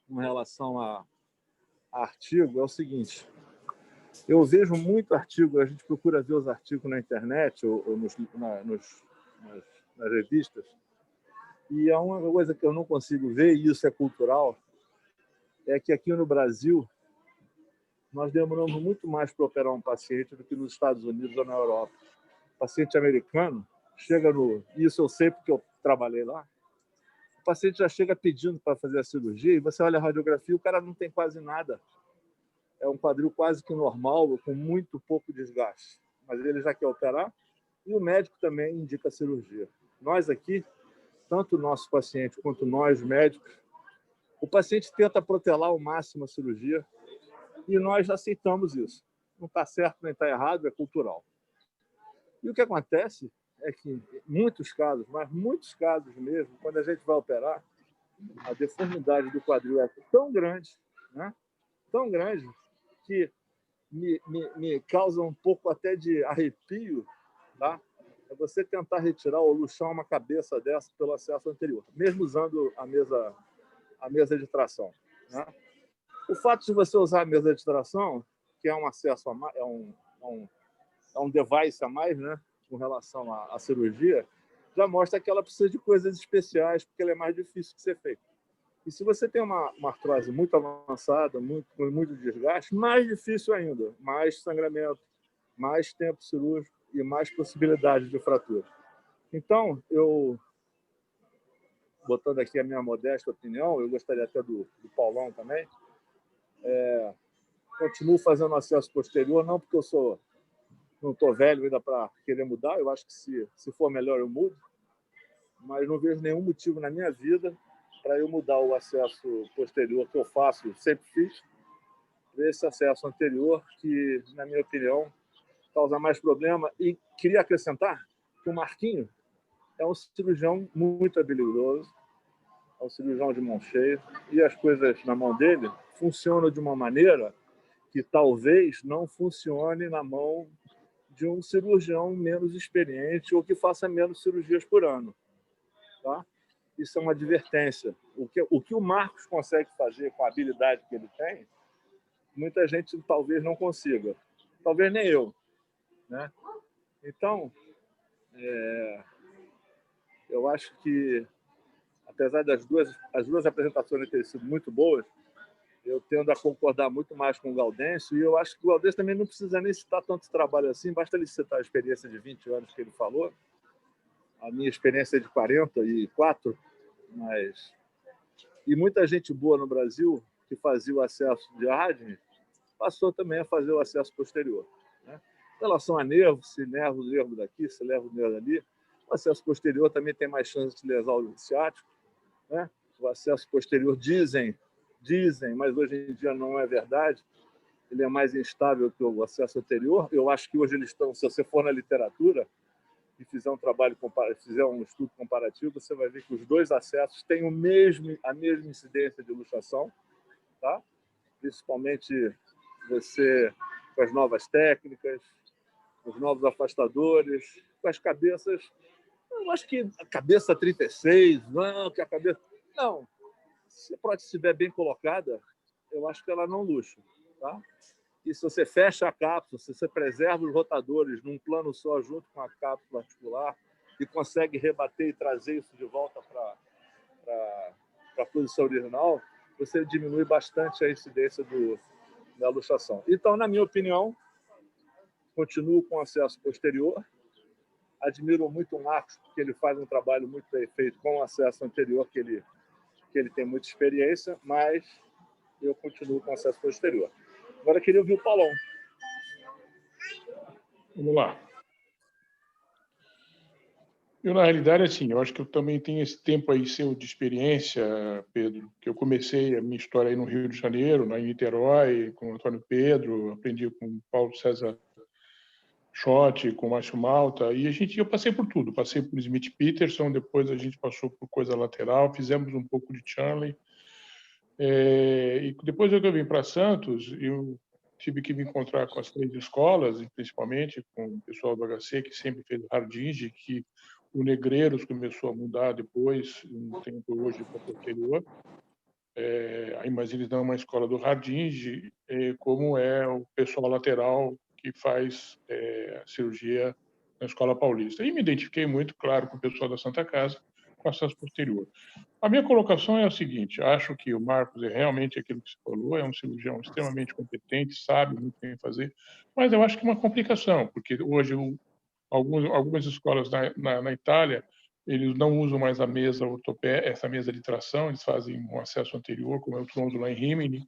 [SPEAKER 5] em relação a artigo é o seguinte: eu vejo muito artigo, a gente procura ver os artigos na internet ou nas revistas, e há uma coisa que eu não consigo ver, e isso é cultural, é que aqui no Brasil nós demoramos muito mais para operar um paciente do que nos Estados Unidos ou na Europa. O paciente americano chega isso eu sei porque eu trabalhei lá, o paciente já chega pedindo para fazer a cirurgia, e você olha a radiografia, o cara não tem quase nada. É um quadril quase que normal, com muito pouco desgaste. Mas ele já quer operar, e o médico também indica a cirurgia. Nós aqui, tanto o nosso paciente quanto nós, médicos, o paciente tenta protelar ao máximo a cirurgia, e nós aceitamos isso. Não está certo nem está errado, é cultural. E o que acontece é que, em muitos casos, mas muitos casos mesmo, quando a gente vai operar, a deformidade do quadril é tão grande, né? Tão grande, que me causa um pouco até de arrepio, tá? É você tentar retirar ou luxar uma cabeça dessa pelo acesso anterior, mesmo usando a mesa de tração, né? O fato de você usar a mesa de tração, que é um acesso a mais, é um device a mais, né, com relação à cirurgia, já mostra que ela precisa de coisas especiais, porque ela é mais difícil de ser feita. E se você tem uma artrose muito avançada, com muito desgaste, mais difícil ainda, mais sangramento, mais tempo cirúrgico e mais possibilidade de fratura. Então, botando aqui a minha modesta opinião, eu gostaria até do Paulão também, continuo fazendo acesso posterior, não porque não estou velho ainda para querer mudar, eu acho que se for melhor eu mudo, mas não vejo nenhum motivo na minha vida para eu mudar o acesso posterior que eu faço, sempre fiz, para esse acesso anterior, que, na minha opinião, causa mais problema. E queria acrescentar que o Marquinho é um cirurgião muito habilidoso, é um cirurgião de mão cheia, e as coisas na mão dele funcionam de uma maneira que talvez não funcione na mão de um cirurgião menos experiente ou que faça menos cirurgias por ano, tá? isso é uma advertência. O que o Marcos consegue fazer com a habilidade que ele tem, muita gente talvez não consiga. Talvez nem eu, né? Então, eu acho que, apesar das as duas apresentações terem sido muito boas, eu tendo a concordar muito mais com o Gaudêncio, e eu acho que o Gaudêncio também não precisa nem citar tanto trabalho assim, basta ele citar a experiência de 20 anos que ele falou, a minha experiência é de 44, mas... E muita gente boa no Brasil que fazia o acesso de Harding passou também a fazer o acesso posterior, né? Em relação a nervo, se nervo o nervo daqui, se leva o nervo dali, o acesso posterior também tem mais chance de lesar o ciático, né? O acesso posterior dizem, mas hoje em dia não é verdade, ele é mais instável que o acesso anterior. Eu acho que hoje eles estão, se você for na literatura e fizer um trabalho, fizer um estudo comparativo, você vai ver que os dois acessos têm a mesma incidência de luxação, tá? Principalmente você com as novas técnicas, os novos afastadores, com as cabeças. Eu acho que a cabeça 36, não, que a cabeça... Não, se a prótese estiver bem colocada, eu acho que ela não luxa, tá? E se você fecha a cápsula, se você preserva os rotadores num plano só junto com a cápsula articular e consegue rebater e trazer isso de volta para a posição original, você diminui bastante a incidência da luxação. Então, na minha opinião, continuo com acesso posterior. Admiro muito o Marcos, porque ele faz um trabalho muito bem feito com o acesso anterior, que ele tem muita experiência, mas eu continuo com acesso posterior. Agora eu queria ouvir o Paulão.
[SPEAKER 2] Vamos lá. Eu, na realidade, assim, eu acho que eu também tenho esse tempo aí seu de experiência, Pedro, que eu comecei a minha história aí no Rio de Janeiro, em Niterói, com o Antônio Pedro, aprendi com o Paulo César Schott, com o Márcio Malta, e eu passei por tudo. Passei por Smith Peterson, depois a gente passou por coisa lateral, fizemos um pouco de Chanley. E depois que eu vim para Santos, eu tive que me encontrar com as 3 escolas, e principalmente com o pessoal do HC, que sempre fez Hardinge, que o Negreiros começou a mudar depois, um tempo hoje para posterior. Mas eles dão uma escola do Hardinge, como é o pessoal lateral que faz a cirurgia na Escola Paulista. E me identifiquei muito, claro, com o pessoal da Santa Casa, com acesso posterior. A minha colocação é a seguinte: acho que o Marcos é realmente aquilo que você falou, é um cirurgião extremamente competente, sabe muito bem fazer, mas eu acho que é uma complicação, porque hoje algumas escolas na Itália, eles não usam mais a mesa essa mesa de tração, eles fazem um acesso anterior, como eu uso lá em Rimini,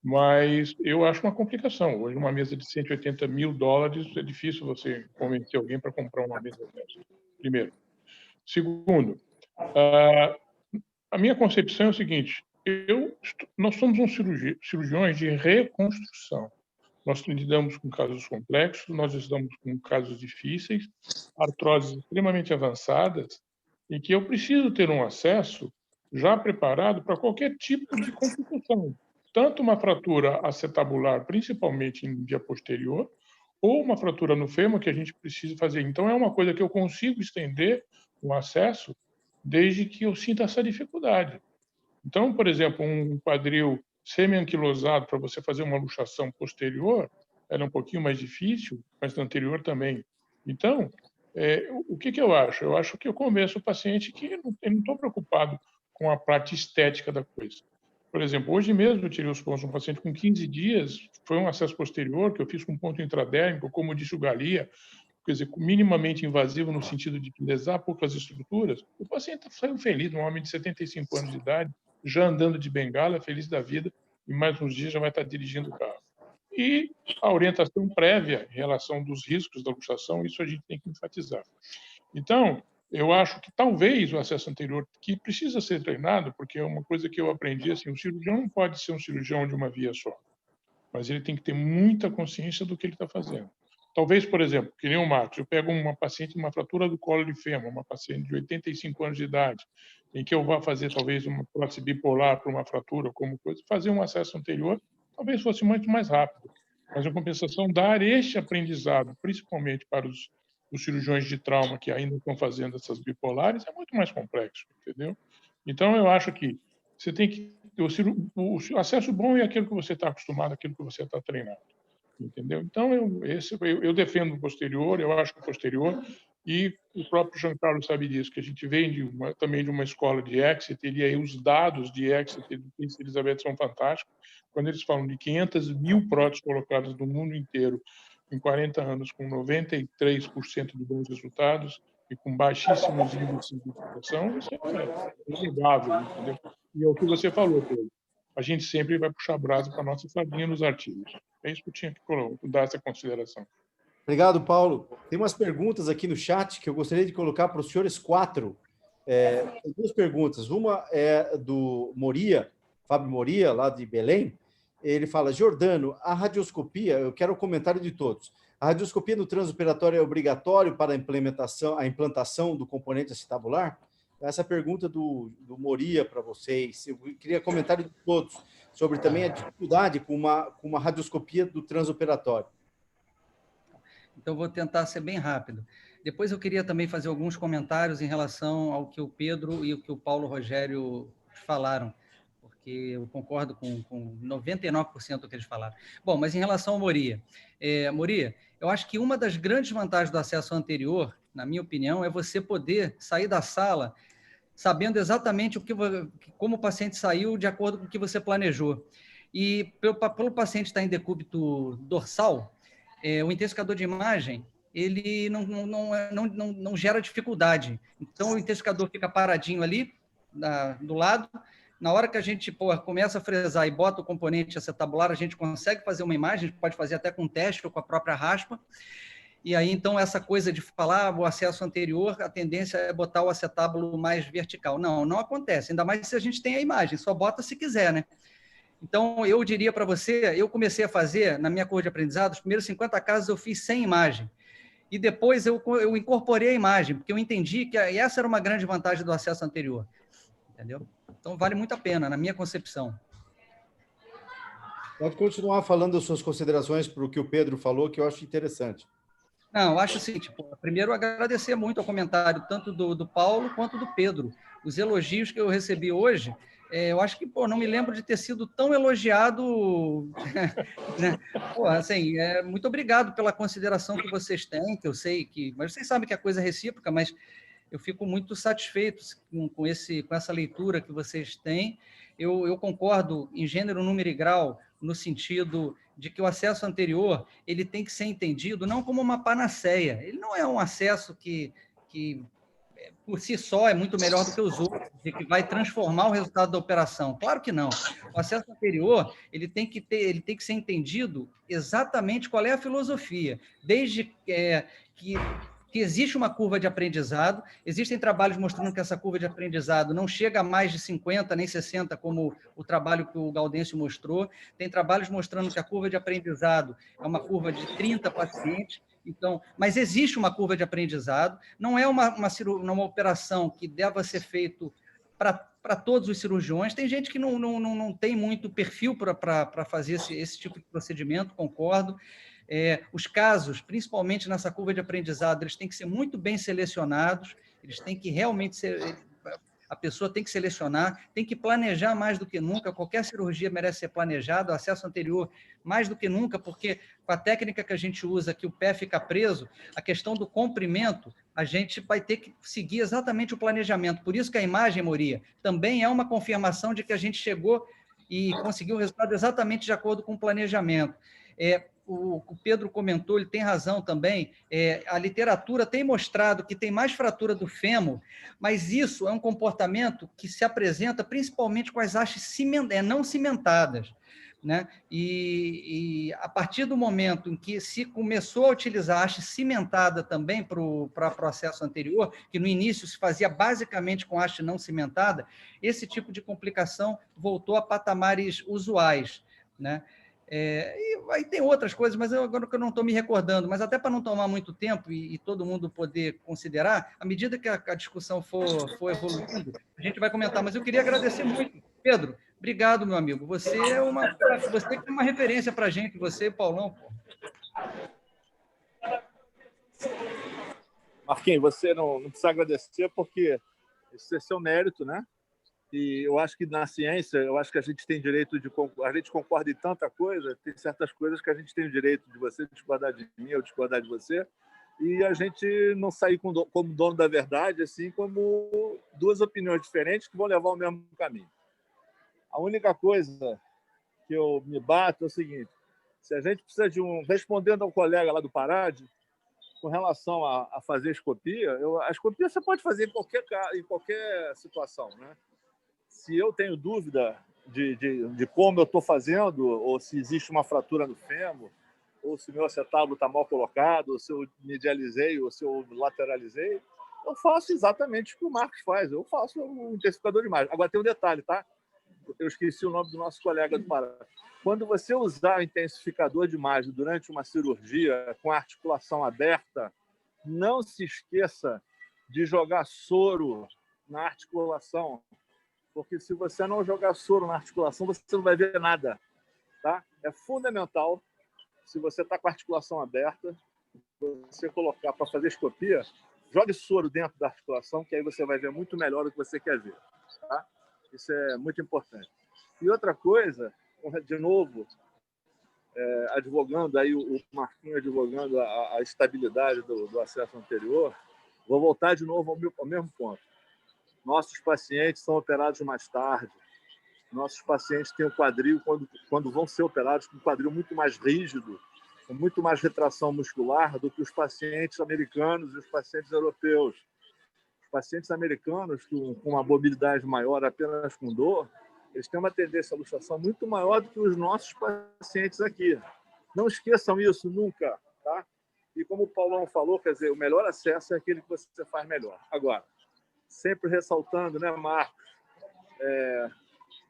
[SPEAKER 2] mas eu acho uma complicação. Hoje, uma mesa de $180 mil é difícil você convencer alguém para comprar uma mesa dessa, primeiro. Segundo, a minha concepção é o seguinte: nós somos cirurgiões de reconstrução. Nós lidamos com casos complexos, nós lidamos com casos difíceis, artroses extremamente avançadas, e que eu preciso ter um acesso já preparado para qualquer tipo de complicação. Tanto uma fratura acetabular, principalmente em via posterior, ou uma fratura no fêmur que a gente precisa fazer. Então, é uma coisa que eu consigo estender o acesso desde que eu sinta essa dificuldade. Então, por exemplo, um quadril semi-anquilosado para você fazer uma luxação posterior era um pouquinho mais difícil, mas no anterior também. Então, o que eu acho? Eu acho que eu convenço o paciente que eu não estou preocupado com a parte estética da coisa. Por exemplo, hoje mesmo eu tirei os pontos de um paciente com 15 dias, foi um acesso posterior que eu fiz com ponto intradérmico, como disse o Galia, quer dizer, minimamente invasivo no sentido de lesar poucas estruturas. O paciente saiu feliz, um homem de 75 anos de idade, já andando de bengala, feliz da vida, e mais uns dias já vai estar dirigindo o carro. E a orientação prévia em relação dos riscos da luxação, isso a gente tem que enfatizar. Então, eu acho que talvez o acesso anterior, que precisa ser treinado, porque é uma coisa que eu aprendi, assim, o cirurgião não pode ser um cirurgião de uma via só, mas ele tem que ter muita consciência do que ele está fazendo. Talvez, por exemplo, que nem o Marcos, eu pego uma paciente com uma fratura do colo de fêmur, uma paciente de 85 anos de idade, em que eu vá fazer talvez uma prótese bipolar para uma fratura, como coisa, fazer um acesso anterior, talvez fosse muito mais rápido. Mas, em compensação, dar este aprendizado, principalmente para os cirurgiões de trauma que ainda estão fazendo essas bipolares, é muito mais complexo, entendeu? Então, eu acho que você tem que... O acesso bom é aquilo que você está acostumado, aquilo que você está treinado. Entendeu? Então, eu defendo o posterior, eu acho que o posterior, e o próprio Giancarlo sabe disso, que a gente vem também de uma escola de Exeter, e aí os dados de Exeter e de Elizabeth são fantásticos. Quando eles falam de 500 mil próteses colocadas no mundo inteiro em 40 anos, com 93% de bons resultados e com baixíssimos índices de infecção, isso é inegável, entendeu? E é o que você falou, Pedro. A gente sempre vai puxar brasa para a nossa sardinha nos artigos. É isso que eu tinha que dar essa consideração.
[SPEAKER 3] Obrigado, Paulo. Tem umas perguntas aqui no chat que eu gostaria de colocar para os senhores 4. Tem 2 perguntas. Uma é do Moria, Fábio Moria, lá de Belém. Ele fala, Giordano, a radioscopia, eu quero o comentário de todos. A radioscopia no transoperatório é obrigatório para a implantação do componente acetabular? Essa pergunta do Moria para vocês. Eu queria comentário de todos sobre também a dificuldade com uma radioscopia do transoperatório.
[SPEAKER 1] Então, vou tentar ser bem rápido. Depois, eu queria também fazer alguns comentários em relação ao que o Pedro e o que o Paulo Rogério falaram, porque eu concordo com 99% do que eles falaram. Bom, mas em relação ao Moria. Moria, eu acho que uma das grandes vantagens do acesso anterior, na minha opinião, é você poder sair da sala sabendo exatamente como o paciente saiu de acordo com o que você planejou. E pelo paciente estar em decúbito dorsal, o intensificador de imagem ele não gera dificuldade. Então, o intensificador fica paradinho ali, do lado. Na hora que a gente começa a fresar e bota o componente acetabular, a gente consegue fazer uma imagem, a gente pode fazer até com teste ou com a própria raspa. E aí, então, essa coisa de falar o acesso anterior, a tendência é botar o acetábulo mais vertical. Não acontece, ainda mais se a gente tem a imagem, só bota se quiser, né? Então, eu diria para você, eu comecei a fazer, na minha curva de aprendizado, os primeiros 50 casos eu fiz sem imagem. E depois eu incorporei a imagem, porque eu entendi que essa era uma grande vantagem do acesso anterior. Entendeu? Então, vale muito a pena, na minha concepção.
[SPEAKER 3] Pode continuar falando as suas considerações para o que o Pedro falou, que eu acho interessante.
[SPEAKER 1] Não, eu acho assim, primeiro agradecer muito ao comentário, tanto do Paulo quanto do Pedro. Os elogios que eu recebi hoje, eu acho que, não me lembro de ter sido tão elogiado, né? Assim, muito obrigado pela consideração que vocês têm, que eu sei que... Mas vocês sabem que a coisa é recíproca, mas eu fico muito satisfeito com essa leitura que vocês têm. Eu concordo em gênero, número e grau, no sentido de que o acesso anterior ele tem que ser entendido não como uma panaceia. Ele não é um acesso que por si só é muito melhor do que os outros, e que vai transformar o resultado da operação. Claro que não. O acesso anterior ele tem que ser entendido exatamente qual é a filosofia, desde que existe uma curva de aprendizado, existem trabalhos mostrando que essa curva de aprendizado não chega a mais de 50, nem 60, como o trabalho que o Gaudêncio mostrou, tem trabalhos mostrando que a curva de aprendizado é uma curva de 30 pacientes, então, mas existe uma curva de aprendizado, não é uma operação que deva ser feita para todos os cirurgiões, tem gente que não tem muito perfil para fazer esse tipo de procedimento, concordo. Os casos, principalmente nessa curva de aprendizado, eles têm que ser muito bem selecionados, eles têm que realmente ser... A pessoa tem que selecionar, tem que planejar mais do que nunca, qualquer cirurgia merece ser planejada, o acesso anterior mais do que nunca, porque com a técnica que a gente usa, que o pé fica preso, a questão do comprimento, a gente vai ter que seguir exatamente o planejamento. Por isso que a imagem, Moria, também é uma confirmação de que a gente chegou e conseguiu o resultado exatamente de acordo com o planejamento. O Pedro comentou, ele tem razão também, a literatura tem mostrado que tem mais fratura do fêmur, mas isso é um comportamento que se apresenta principalmente com as hastes não cimentadas, né? E a partir do momento em que se começou a utilizar a haste cimentada também para o processo anterior, que no início se fazia basicamente com haste não cimentada, esse tipo de complicação voltou a patamares usuais, né? E aí tem outras coisas, mas agora que eu não estou me recordando, mas até para não tomar muito tempo e todo mundo poder considerar, à medida que a discussão for evoluindo, a gente vai comentar. Mas eu queria agradecer muito. Pedro, obrigado, meu amigo. Você é uma referência para a gente, você e Paulão.
[SPEAKER 5] Marquinhos, você não precisa agradecer, porque esse é seu mérito, né? E eu acho que na ciência, eu acho que a gente tem direito de... A gente concorda em tanta coisa, tem certas coisas que a gente tem o direito de você discordar de mim, eu discordar de você, e a gente não sair como dono da verdade, assim como duas opiniões diferentes que vão levar ao mesmo caminho. A única coisa que eu me bato é o seguinte: se a gente precisa de respondendo ao colega lá do Parade, com relação a fazer escopia, a escopia você pode fazer em qualquer situação, né? Se eu tenho dúvida de como eu estou fazendo, ou se existe uma fratura no fêmur, ou se meu acetábulo está mal colocado, ou se eu medializei, ou se eu lateralizei, eu faço exatamente o que o Marcos faz. Eu faço um intensificador de imagem. Agora tem um detalhe, tá? Eu esqueci o nome do nosso colega do Pará. Quando você usar o intensificador de imagem durante uma cirurgia com a articulação aberta, não se esqueça de jogar soro na articulação, porque se você não jogar soro na articulação, você não vai ver nada, tá? É fundamental, se você está com a articulação aberta, você colocar para fazer escopia, jogue soro dentro da articulação, que aí você vai ver muito melhor o que você quer ver, tá? Isso é muito importante. E outra coisa, de novo, advogando aí o Marquinhos advogando a estabilidade do acesso anterior, vou voltar de novo ao mesmo ponto. Nossos pacientes são operados mais tarde. Nossos pacientes têm o quadril, quando vão ser operados, com um quadril muito mais rígido, com muito mais retração muscular do que os pacientes americanos e os pacientes europeus. Os pacientes americanos, com uma mobilidade maior apenas com dor, eles têm uma tendência à luxação muito maior do que os nossos pacientes aqui. Não esqueçam isso nunca, tá? E como o Paulão falou, quer dizer, o melhor acesso é aquele que você faz melhor. Agora, sempre ressaltando, né, Marcos?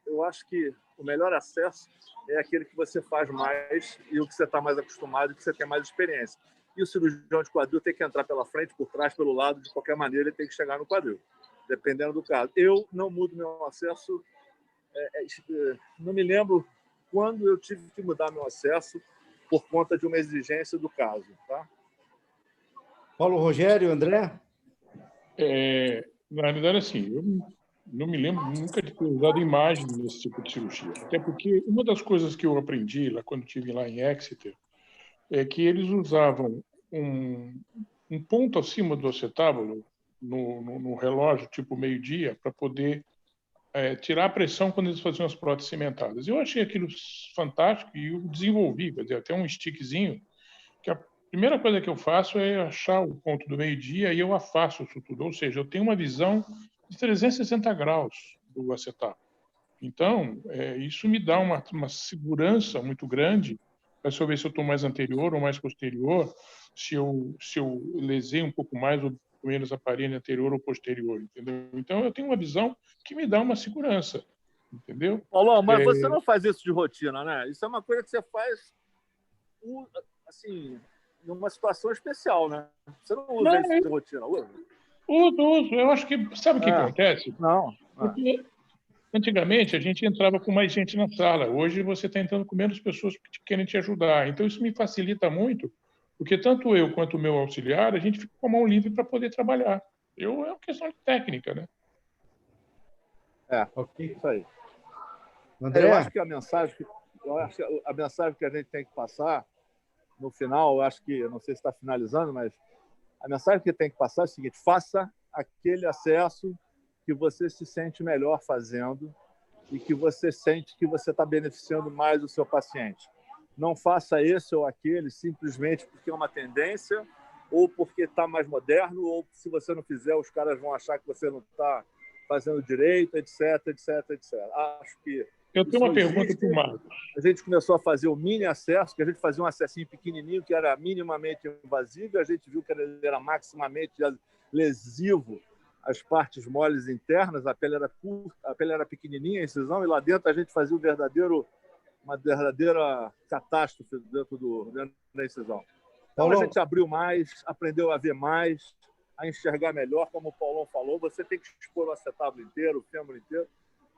[SPEAKER 5] Eu acho que o melhor acesso é aquele que você faz mais e o que você está mais acostumado e que você tem mais experiência. E o cirurgião de quadril tem que entrar pela frente, por trás, pelo lado, de qualquer maneira ele tem que chegar no quadril, dependendo do caso. Eu não mudo meu acesso, não me lembro quando eu tive que mudar meu acesso por conta de uma exigência do caso, tá?
[SPEAKER 3] Paulo Rogério, André?
[SPEAKER 2] Na realidade, assim, eu não me lembro nunca de ter usado imagem nesse tipo de cirurgia. Até porque uma das coisas que eu aprendi lá quando estive lá em Exeter é que eles usavam um ponto acima do acetábulo no relógio, tipo meio-dia, para poder tirar a pressão quando eles faziam as próteses cimentadas. Eu achei aquilo fantástico e eu desenvolvi, quer dizer, até um stickzinho, que a primeira coisa que eu faço é achar o ponto do meio-dia e eu afasto isso tudo. Ou seja, eu tenho uma visão de 360 graus do acetábulo. Então, isso me dá uma segurança muito grande para saber se eu estou mais anterior ou mais posterior, se eu lesei um pouco mais ou menos a parede anterior ou posterior, entendeu? Então, eu tenho uma visão que me dá uma segurança, entendeu?
[SPEAKER 5] Paulo, mas você não faz isso de rotina, né? Isso é uma coisa que você faz, assim, numa situação especial, né? Você não usa isso de rotina, usa?
[SPEAKER 2] Uso. Eu acho que... Sabe o que acontece?
[SPEAKER 5] Não.
[SPEAKER 2] Porque antigamente, a gente entrava com mais gente na sala. Hoje, você está entrando com menos pessoas que querem te ajudar. Então, isso me facilita muito, porque tanto eu quanto o meu auxiliar, a gente fica com a mão livre para poder trabalhar. É uma questão de técnica, né?
[SPEAKER 3] Ok.
[SPEAKER 5] Isso aí.
[SPEAKER 3] André?
[SPEAKER 5] Eu acho que a mensagem que a gente tem que passar, no final, eu acho que, eu não sei se está finalizando, mas a mensagem que tem que passar é o seguinte: faça aquele acesso que você se sente melhor fazendo e que você sente que você está beneficiando mais o seu paciente. Não faça esse ou aquele simplesmente porque é uma tendência ou porque está mais moderno, ou se você não fizer, os caras vão achar que você não está fazendo direito, etc, etc, etc. Acho que
[SPEAKER 2] eu tenho uma pergunta para o Marcos.
[SPEAKER 5] A gente começou a fazer o mini acesso, que a gente fazia um acessinho pequenininho, que era minimamente invasivo, e a gente viu que ele era maximamente lesivo às partes moles internas, a pele era curta, a pele era pequenininha, a incisão, e lá dentro a gente fazia uma verdadeira catástrofe dentro da incisão. Então, a gente abriu mais, aprendeu a ver mais, a enxergar melhor, como o Paulão falou, você tem que expor o acetábulo inteiro, o fêmur inteiro,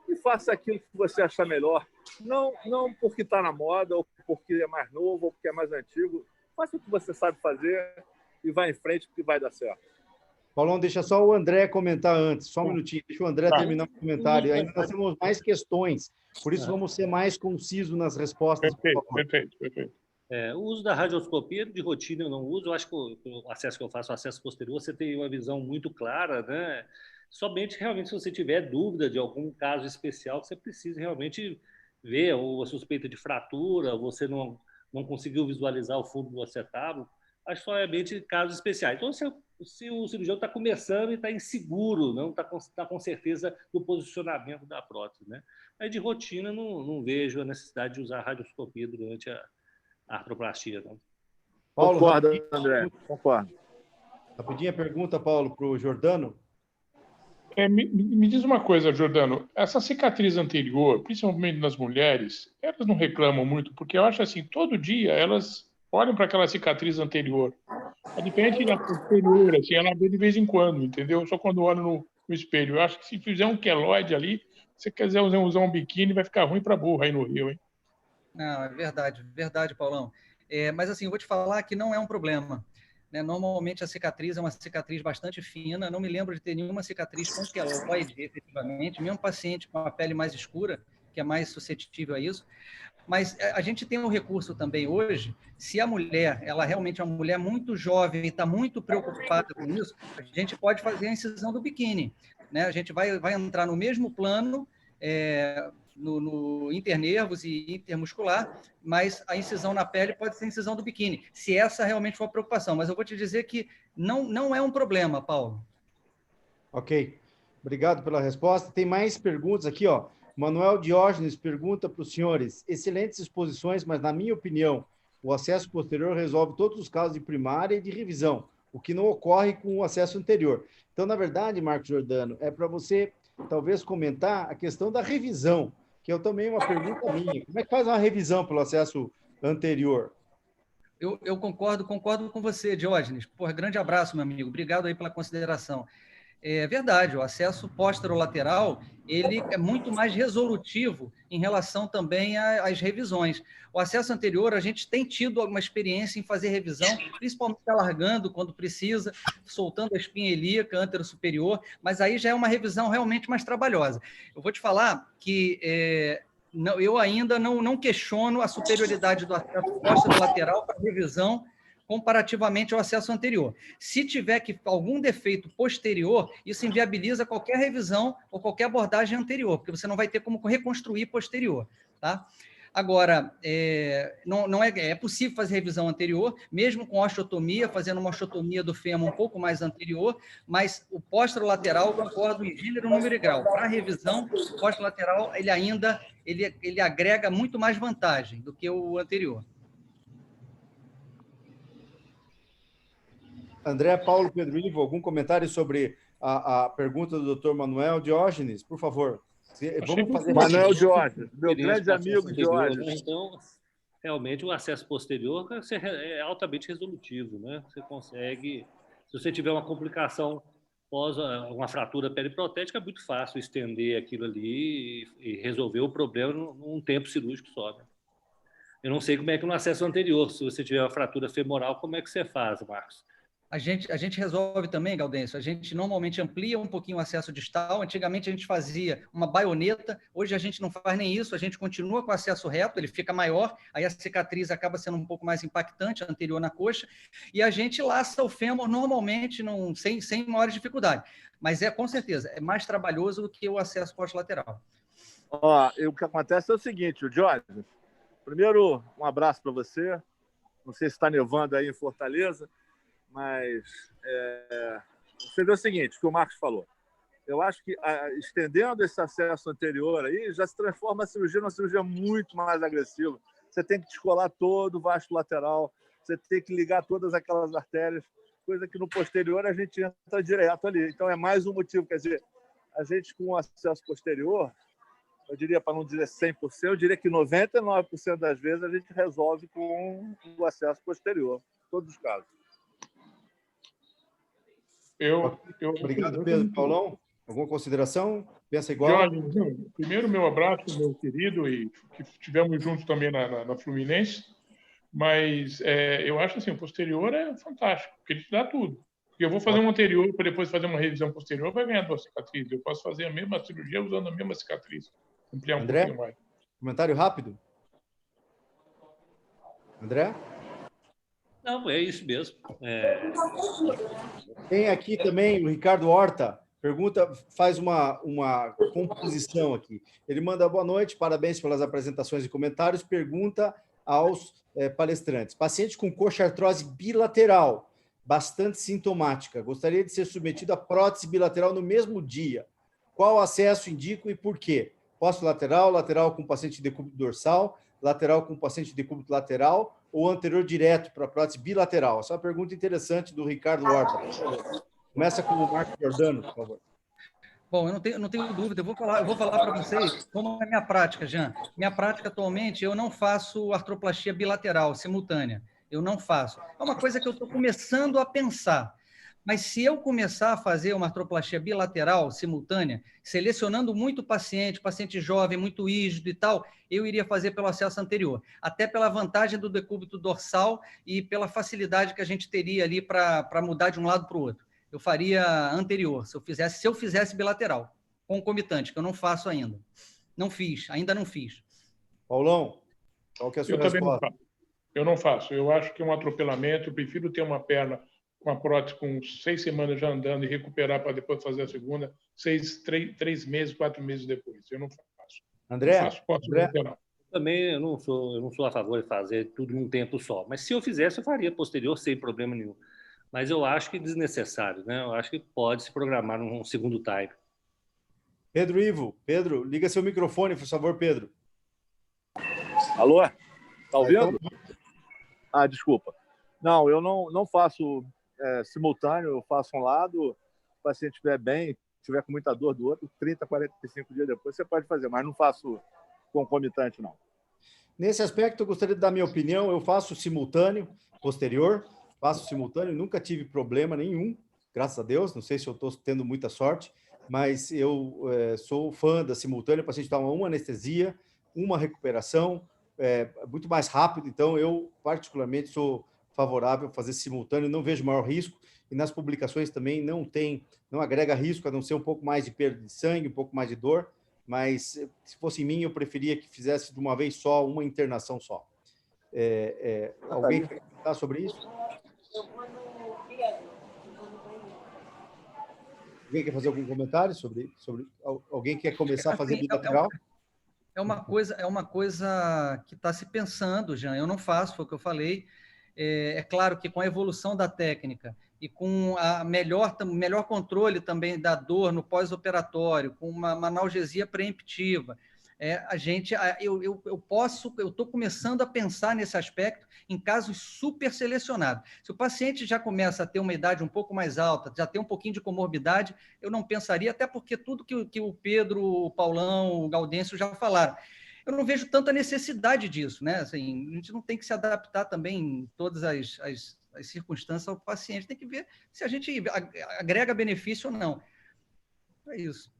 [SPEAKER 5] e faça aquilo que você achar melhor. Não porque está na moda, ou porque é mais novo, ou porque é mais antigo. Faça o que você sabe fazer e vá em frente, porque vai dar certo.
[SPEAKER 3] Paulão, deixa só o André comentar antes, só um minutinho, deixa o André terminar o comentário. Ainda nós temos mais questões, por isso vamos ser mais concisos nas respostas.
[SPEAKER 2] Perfeito.
[SPEAKER 6] O uso da radioscopia de rotina eu não uso. Eu acho que o acesso que eu faço, o acesso posterior, você tem uma visão muito clara, né? Somente realmente se você tiver dúvida de algum caso especial, você precisa realmente ver, ou a suspeita de fratura, você não conseguiu visualizar o fundo do acetábulo. Acho somente casos especiais. Então, se o cirurgião está começando e está inseguro, não está com certeza do posicionamento da prótese, né? Aí, de rotina, não vejo a necessidade de usar a radioscopia durante a artroplastia. Não.
[SPEAKER 3] Paulo,
[SPEAKER 5] concordo, André. Concordo.
[SPEAKER 3] Rapidinha pergunta, Paulo, para o Giordano.
[SPEAKER 2] Me diz uma coisa, Giordano. Essa cicatriz anterior, principalmente nas mulheres, elas não reclamam muito, porque eu acho assim, todo dia elas olham para aquela cicatriz anterior. É diferente da posterior, assim, ela vê de vez em quando, entendeu? Só quando olha no espelho. Eu acho que se fizer um queloide ali, se você quiser usar um biquíni, vai ficar ruim para burra aí no Rio, hein?
[SPEAKER 1] Não, é verdade, Paulão. Mas assim, eu vou te falar que não é um problema. Né? Normalmente a cicatriz é uma cicatriz bastante fina, não me lembro de ter nenhuma cicatriz com queloide, efetivamente, mesmo paciente com a pele mais escura, que é mais suscetível a isso. Mas a gente tem um recurso também hoje, se a mulher, ela realmente é uma mulher muito jovem e está muito preocupada com isso, a gente pode fazer a incisão do biquíni. Né? A gente vai entrar no mesmo plano, no internervos e intermuscular, mas a incisão na pele pode ser a incisão do biquíni, se essa realmente for a preocupação. Mas eu vou te dizer que não é um problema, Paulo.
[SPEAKER 3] Ok. Obrigado pela resposta. Tem mais perguntas aqui, ó. Manuel Diógenes pergunta para os senhores: excelentes exposições, mas, na minha opinião, o acesso posterior resolve todos os casos de primária e de revisão, o que não ocorre com o acesso anterior. Então, na verdade, Marcos Giordano, é para você talvez comentar a questão da revisão, que é também uma pergunta minha. Como é que faz uma revisão pelo acesso anterior?
[SPEAKER 1] Eu concordo com você, Diógenes. Porra, grande abraço, meu amigo. Obrigado aí pela consideração. É verdade, o acesso posterolateral ele é muito mais resolutivo em relação também às revisões. O acesso anterior, a gente tem tido alguma experiência em fazer revisão, principalmente alargando quando precisa, soltando a espinha ilíaca antero-superior, mas aí já é uma revisão realmente mais trabalhosa. Eu vou te falar que eu ainda não questiono a superioridade do acesso posterolateral para revisão comparativamente ao acesso anterior. Se tiver algum defeito posterior, isso inviabiliza qualquer revisão ou qualquer abordagem anterior, porque você não vai ter como reconstruir posterior. Tá? Agora, não é possível fazer revisão anterior, mesmo com osteotomia, fazendo uma osteotomia do fêmur um pouco mais anterior, mas o posterolateral, concordo em gênero, número e grau. Para a revisão, o posterolateral, ele agrega muito mais vantagem do que o anterior.
[SPEAKER 3] André, Paulo, Pedro Ivo, algum comentário sobre a pergunta do Dr. Manuel Diógenes? Por favor. Vamos fazer...
[SPEAKER 5] Manuel Diógenes, meu grande amigo Diógenes.
[SPEAKER 6] Né? Então, realmente, o acesso posterior é altamente resolutivo. Né? Você consegue... Se você tiver uma complicação após uma fratura periprotética, é muito fácil estender aquilo ali e resolver o problema num tempo cirúrgico só. Né? Eu não sei como é que no acesso anterior, se você tiver uma fratura femoral, como é que você faz, Marcos?
[SPEAKER 1] A gente resolve também, Gaudêncio, a gente normalmente amplia um pouquinho o acesso distal. Antigamente a gente fazia uma baioneta, hoje a gente não faz nem isso, a gente continua com o acesso reto, ele fica maior, aí a cicatriz acaba sendo um pouco mais impactante, anterior na coxa, e a gente laça o fêmur normalmente sem maiores dificuldades. Mas com certeza, é mais trabalhoso do que o acesso pós-lateral.
[SPEAKER 5] O que acontece é o seguinte, o Jorge, primeiro, um abraço para você, não sei se está nevando aí em Fortaleza, mas você vê o seguinte, que o Marcos falou. Eu acho que estendendo esse acesso anterior aí, já se transforma a cirurgia numa cirurgia muito mais agressiva. Você tem que descolar todo o vasto lateral, você tem que ligar todas aquelas artérias, coisa que no posterior a gente entra direto ali. Então é mais um motivo, quer dizer, a gente com o acesso posterior, eu diria, para não dizer 100%, eu diria que 99% das vezes a gente resolve com o acesso posterior, em todos os casos.
[SPEAKER 3] Obrigado, Pedro. Paulão, alguma consideração? Pensa igual?
[SPEAKER 2] Jorge, primeiro, meu abraço, meu querido, e que estivemos juntos também na Fluminense, mas eu acho assim, o posterior é fantástico, porque ele te dá tudo. Porque eu vou fazer um anterior para depois fazer uma revisão posterior, vai ganhar 2 cicatrizes. Eu posso fazer a mesma cirurgia usando a mesma cicatriz. Ampliar um pouquinho mais.
[SPEAKER 3] Comentário rápido? André?
[SPEAKER 6] Não, é isso mesmo.
[SPEAKER 3] Tem aqui também o Ricardo Horta, pergunta, faz uma composição aqui. Ele manda boa noite, parabéns pelas apresentações e comentários. Pergunta aos palestrantes. Paciente com coxartrose bilateral, bastante sintomática. Gostaria de ser submetido a prótese bilateral no mesmo dia. Qual acesso indico e por quê? Posto-lateral, lateral com paciente de decúbito dorsal, lateral com paciente de decúbito lateral ou anterior direto para prótese bilateral? Essa é uma pergunta interessante do Ricardo Horta. Começa com o Marco Giordano, por favor.
[SPEAKER 1] Bom, eu não tenho dúvida. Eu vou falar para vocês como é a minha prática, Jean. Minha prática atualmente, eu não faço artroplastia bilateral simultânea. Eu não faço. É uma coisa que eu estou começando a pensar. Mas se eu começar a fazer uma artroplastia bilateral simultânea, selecionando muito paciente jovem, muito rígido e tal, eu iria fazer pelo acesso anterior, até pela vantagem do decúbito dorsal e pela facilidade que a gente teria ali para mudar de um lado para o outro. Eu faria anterior, se eu fizesse bilateral, concomitante, que eu não faço ainda. Ainda não fiz.
[SPEAKER 3] Paulão, qual que é a sua resposta?
[SPEAKER 2] Eu não faço. Eu acho que é um atropelamento. Eu prefiro ter uma perna com a prótese com 6 semanas já andando e recuperar para depois fazer a segunda, 3 meses, 4 meses depois. Eu não faço.
[SPEAKER 3] André?
[SPEAKER 2] Eu faço lateral.
[SPEAKER 6] Também eu não sou a favor de fazer tudo num tempo só. Mas se eu fizesse, eu faria posterior sem problema nenhum. Mas eu acho que é desnecessário, né? Eu acho que pode se programar num segundo time.
[SPEAKER 3] Pedro Ivo. Pedro, liga seu microfone, por favor, Pedro.
[SPEAKER 5] Alô? Tá ouvindo? Desculpa. Não, eu não faço simultâneo, eu faço um lado, o paciente estiver bem, estiver com muita dor do outro, 30, 45 dias depois você pode fazer, mas não faço concomitante, não.
[SPEAKER 3] Nesse aspecto, eu gostaria de dar minha opinião. Eu faço simultâneo, posterior, nunca tive problema nenhum, graças a Deus. Não sei se eu estou tendo muita sorte, mas eu sou fã da simultânea. O paciente toma uma anestesia, uma recuperação, muito mais rápido. Então, eu particularmente sou favorável a fazer simultâneo, não vejo maior risco, e nas publicações também não agrega risco, a não ser um pouco mais de perda de sangue, um pouco mais de dor, mas se fosse em mim, eu preferia que fizesse de uma vez só, uma internação só. Alguém quer comentar sobre isso? Alguém quer fazer algum comentário sobre alguém quer começar a fazer bilateral?
[SPEAKER 1] É uma coisa que está se pensando, Jean. Eu não faço, foi o que eu falei. É claro que com a evolução da técnica e com a melhor controle também da dor no pós-operatório, com uma analgesia preemptiva, eu estou começando a pensar nesse aspecto em casos super selecionados. Se o paciente já começa a ter uma idade um pouco mais alta, já tem um pouquinho de comorbidade, eu não pensaria, até porque tudo que o Pedro, o Paulão, o Gaudêncio já falaram. Eu não vejo tanta necessidade disso, né? Assim, a gente não tem que se adaptar também em todas as circunstâncias ao paciente, tem que ver se a gente agrega benefício ou não. É isso.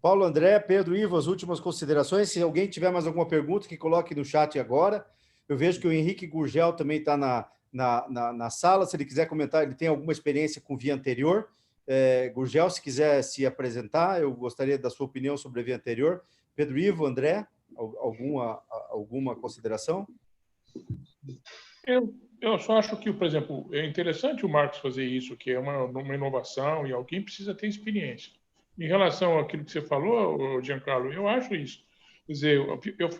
[SPEAKER 3] Paulo, André, Pedro, Ivo, as últimas considerações. Se alguém tiver mais alguma pergunta, que coloque no chat agora. Eu vejo que o Henrique Gurgel também está na sala. Se ele quiser comentar, ele tem alguma experiência com via anterior. Gurgel, se quiser se apresentar, eu gostaria da sua opinião sobre a via anterior. Pedro Ivo, André, alguma consideração?
[SPEAKER 2] Eu só acho que, por exemplo, é interessante o Marcos fazer isso, que é uma inovação e alguém precisa ter experiência. Em relação àquilo que você falou, Giancarlo, eu acho isso. Quer dizer,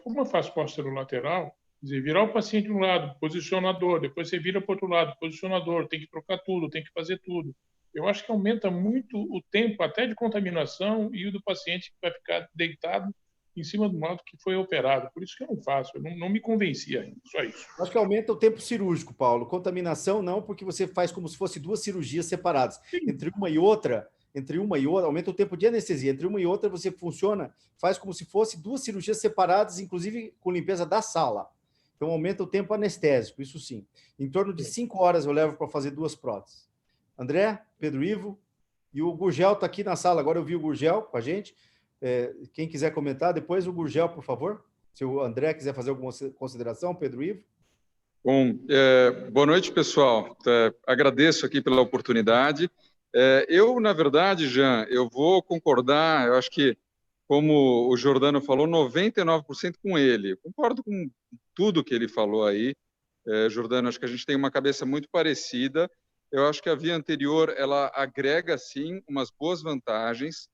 [SPEAKER 2] como eu faço posterolateral, quer dizer, virar o paciente de um lado, posicionador, depois você vira para o outro lado, posicionador, tem que trocar tudo, tem que fazer tudo. Eu acho que aumenta muito o tempo até de contaminação e o do paciente que vai ficar deitado em cima do lado que foi operado. Por isso que eu não faço, eu não me convenci ainda, só isso.
[SPEAKER 3] Acho que aumenta o tempo cirúrgico, Paulo. Contaminação não, porque você faz como se fosse 2 cirurgias separadas. Sim. Entre uma e outra, aumenta o tempo de anestesia. Entre uma e outra, você faz como se fosse 2 cirurgias separadas, inclusive com limpeza da sala. Então, aumenta o tempo anestésico, isso sim. Em torno de 5 horas eu levo para fazer 2 próteses. André, Pedro Ivo, e o Gurgel está aqui na sala. Agora eu vi o Gurgel com a gente. Quem quiser comentar, depois o Gurgel, por favor. Se o André quiser fazer alguma consideração, Pedro Ivo.
[SPEAKER 7] Bom, boa noite, pessoal. Agradeço aqui pela oportunidade. Eu, na verdade, Jean, eu vou concordar, eu acho que, como o Giordano falou, 99% com ele. Eu concordo com tudo que ele falou aí. Giordano, acho que a gente tem uma cabeça muito parecida. Eu acho que a via anterior, ela agrega, sim, umas boas vantagens,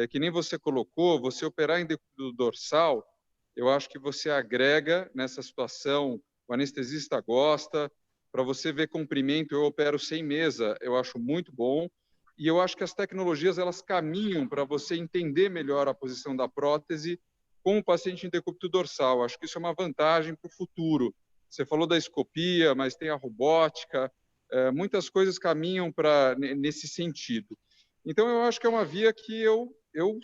[SPEAKER 7] que nem você colocou, você operar em decúbito dorsal, eu acho que você agrega nessa situação, o anestesista gosta, para você ver comprimento, eu opero sem mesa, eu acho muito bom, e eu acho que as tecnologias, elas caminham para você entender melhor a posição da prótese com o paciente em decúbito dorsal. Acho que isso é uma vantagem para o futuro. Você falou da escopia, mas tem a robótica, muitas coisas caminham nesse sentido. Então, eu acho que é uma via que eu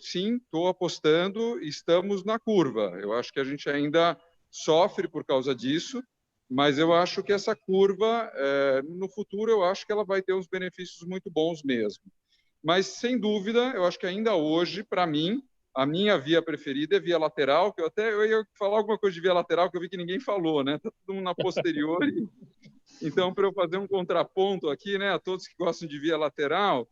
[SPEAKER 7] sim, estou apostando, estamos na curva. Eu acho que a gente ainda sofre por causa disso, mas eu acho que essa curva, no futuro, eu acho que ela vai ter uns benefícios muito bons mesmo. Mas, sem dúvida, eu acho que ainda hoje, para mim, a minha via preferida é via lateral, que eu ia falar alguma coisa de via lateral que eu vi que ninguém falou, né? Está todo mundo na posterior. Então, para eu fazer um contraponto aqui, né, a todos que gostam de via lateral,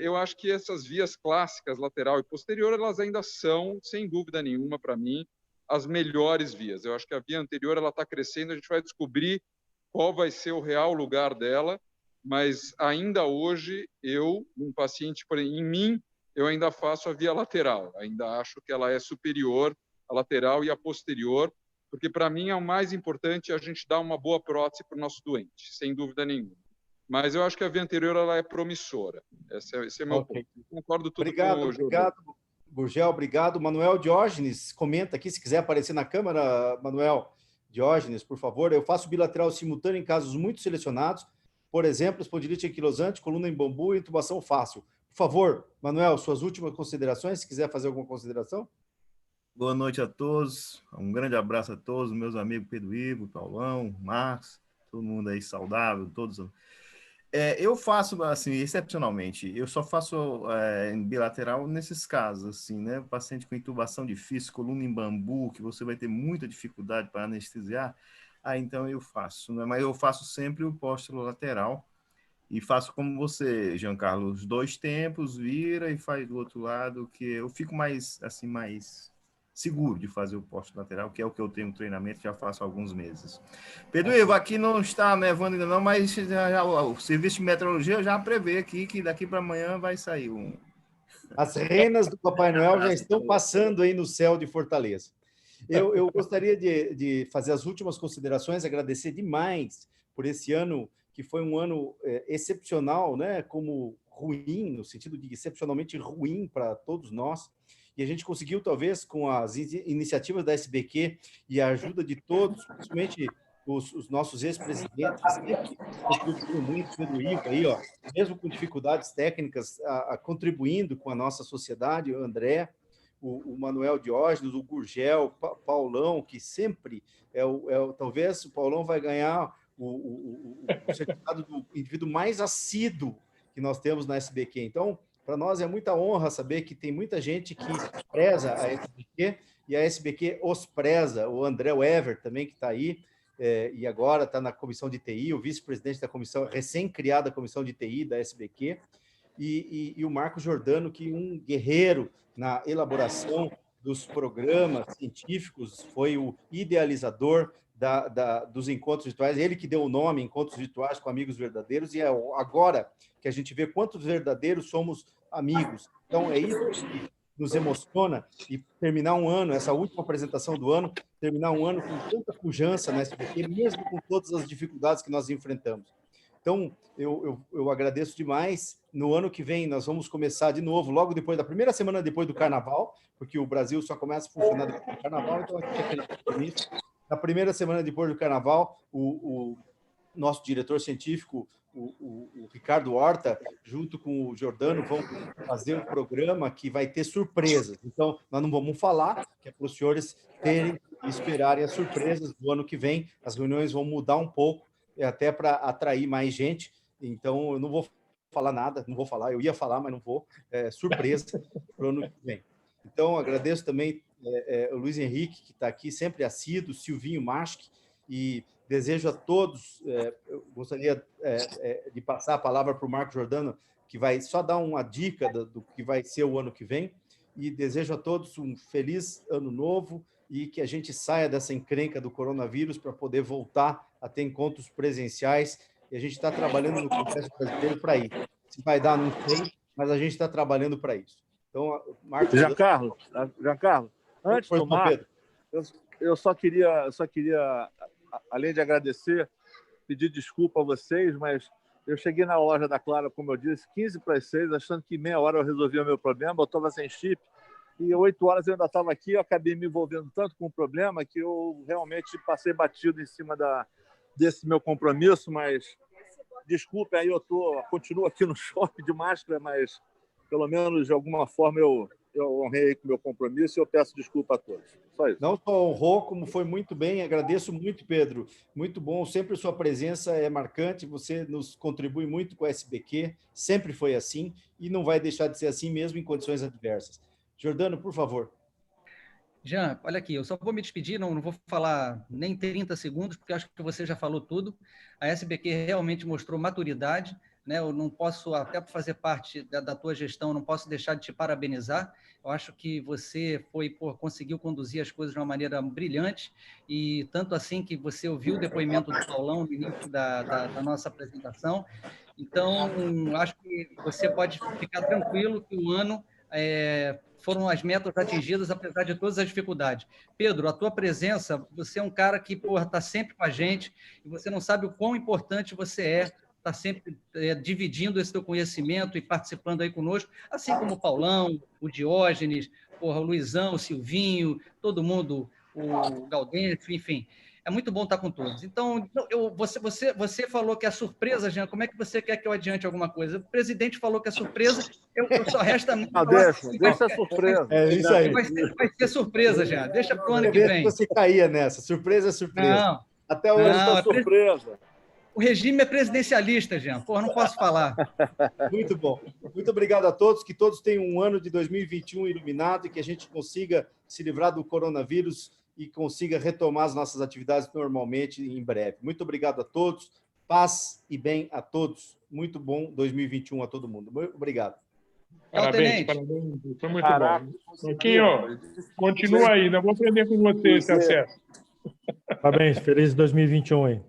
[SPEAKER 7] eu acho que essas vias clássicas, lateral e posterior, elas ainda são, sem dúvida nenhuma, para mim, as melhores vias. Eu acho que a via anterior ela está crescendo, a gente vai descobrir qual vai ser o real lugar dela, mas ainda hoje, um paciente, por exemplo, em mim, eu ainda faço a via lateral, ainda acho que ela é superior à lateral e à posterior, porque para mim é o mais importante a gente dar uma boa prótese para o nosso doente, sem dúvida nenhuma. Mas eu acho que a via anterior ela é promissora. Esse é meu ponto. Concordo tudo com o
[SPEAKER 3] Obrigado, Gurgel, obrigado. Manuel Diógenes, comenta aqui, se quiser aparecer na câmera, Manuel Diógenes, por favor. Eu faço bilateral simultâneo em casos muito selecionados, por exemplo, espondilite anquilosante, coluna em bambu e intubação fácil. Por favor, Manuel, suas últimas considerações, se quiser fazer alguma consideração.
[SPEAKER 8] Boa noite a todos, um grande abraço a todos, meus amigos Pedro Ivo, Paulão, Marcos, todo mundo aí saudável, todos. Eu faço, assim, excepcionalmente, eu só faço em bilateral nesses casos, assim, né? Paciente com intubação difícil, coluna em bambu, que você vai ter muita dificuldade para anestesiar, então eu faço, né? Mas eu faço sempre o posterolateral e faço como você, Giancarlo, os dois tempos, vira e faz do outro lado, que eu fico mais, assim, mais seguro de fazer o posto-lateral, que é o que eu tenho treinamento, já faço há alguns meses. Pedro Ivo, aqui não está nevando ainda não, mas o serviço de meteorologia já prevê aqui que daqui para amanhã vai sair um...
[SPEAKER 3] As renas do Papai Noel já estão passando aí no céu de Fortaleza. Eu gostaria de fazer as últimas considerações, agradecer demais por esse ano, que foi um ano excepcional, né? Como ruim, no sentido de excepcionalmente ruim para todos nós. E a gente conseguiu, talvez, com as iniciativas da SBQ e a ajuda de todos, principalmente os nossos ex-presidentes, que sempre contribuíram muito, Pedro Ivo, aí, ó, mesmo com dificuldades técnicas, contribuindo com a nossa sociedade, o André, o Manuel Diógenes, o Gurgel, Paulão, que sempre talvez o Paulão vai ganhar o certificado do indivíduo mais assíduo que nós temos na SBQ. Então, para nós é muita honra saber que tem muita gente que preza a SBQ e a SBQ os preza. O André Wever também, que está aí, e agora está na comissão de TI, o vice-presidente da comissão, recém-criada comissão de TI da SBQ, e o Marco Giordano, que um guerreiro na elaboração dos programas científicos, foi o idealizador dos encontros virtuais, ele que deu o nome Encontros Virtuais com Amigos Verdadeiros, e é agora que a gente vê quantos verdadeiros somos amigos. Então, é isso que nos emociona, e terminar um ano, essa última apresentação do ano, terminar um ano com tanta pujança na SBQ, mesmo com todas as dificuldades que nós enfrentamos. Então, eu agradeço demais. No ano que vem, nós vamos começar de novo, logo depois da primeira semana depois do Carnaval, porque o Brasil só começa a funcionar depois do Carnaval, então aqui é aquele compromisso. Na primeira semana depois do Carnaval, o nosso diretor científico, o Ricardo Horta, junto com o Giordano, vão fazer um programa que vai ter surpresas. Então, nós não vamos falar, que é para os senhores terem e esperarem as surpresas do ano que vem. As reuniões vão mudar um pouco, até para atrair mais gente. Então, eu não vou falar nada, não vou falar, eu ia falar, mas não vou. Surpresa para o ano que vem. Então, agradeço também o Luiz Henrique, que está aqui, sempre assíduo, Silvinho Maschi, e Desejo a todos, eu gostaria de passar a palavra para o Marco Giordano, que vai só dar uma dica do que vai ser o ano que vem, e desejo a todos um feliz ano novo e que a gente saia dessa encrenca do coronavírus para poder voltar a ter encontros presenciais, e a gente está trabalhando no Congresso Brasileiro para isso. Se vai dar, não sei, mas a gente está trabalhando para isso. Então, Marco...
[SPEAKER 5] Giancarlo, antes do Marco, eu só queria, além de agradecer, pedir desculpa a vocês, mas eu cheguei na loja da Claro, como eu disse, 15:45, achando que meia hora eu resolvia o meu problema, eu estava sem chip, e 8 horas eu ainda estava aqui, eu acabei me envolvendo tanto com o problema que eu realmente passei batido em cima desse meu compromisso, mas desculpe, aí eu continuo aqui no shopping de máscara, mas pelo menos de alguma forma eu honrei com o meu compromisso e eu peço desculpa a todos. Só isso.
[SPEAKER 3] Não só honrou, como foi muito bem. Agradeço muito, Pedro. Muito bom. Sempre sua presença é marcante. Você nos contribui muito com a SBQ. Sempre foi assim e não vai deixar de ser assim mesmo em condições adversas. Giordano, por favor.
[SPEAKER 1] Jean, olha aqui, eu só vou me despedir, não vou falar nem 30 segundos, porque acho que você já falou tudo. A SBQ realmente mostrou maturidade, né? Eu não posso, até por fazer parte da tua gestão, não posso deixar de te parabenizar. Eu acho que você conseguiu conduzir as coisas de uma maneira brilhante, e tanto assim que você ouviu o depoimento do Paulão no início da nossa apresentação. Então, acho que você pode ficar tranquilo que o ano foram as metas atingidas, apesar de todas as dificuldades. Pedro, a tua presença, você é um cara que está sempre com a gente, e você não sabe o quão importante você está sempre dividindo esse teu conhecimento e participando aí conosco, assim como o Paulão, o Diógenes, o Luizão, o Silvinho, todo mundo, o Gaudêncio, enfim. É muito bom estar com todos. Então, você falou que é surpresa, Jean. Como é que você quer que eu adiante alguma coisa? O presidente falou que é surpresa, eu só resta...
[SPEAKER 5] Não, deixa a surpresa.
[SPEAKER 3] É isso aí.
[SPEAKER 1] Vai ser surpresa, Jean. Deixa para o ano que vem.
[SPEAKER 3] Você caía nessa. Surpresa é surpresa.
[SPEAKER 1] Não,
[SPEAKER 3] até hoje
[SPEAKER 5] é surpresa.
[SPEAKER 1] O regime é presidencialista, Jean. Porra, não posso falar.
[SPEAKER 3] Muito bom. Muito obrigado a todos. Que todos tenham um ano de 2021 iluminado e que a gente consiga se livrar do coronavírus e consiga retomar as nossas atividades normalmente em breve. Muito obrigado a todos. Paz e bem a todos. Muito bom 2021 a todo mundo. Obrigado.
[SPEAKER 2] Parabéns. Foi muito bom. Marquinho, continua aí. Ainda vou aprender com você esse acesso.
[SPEAKER 9] Parabéns. Feliz 2021 aí.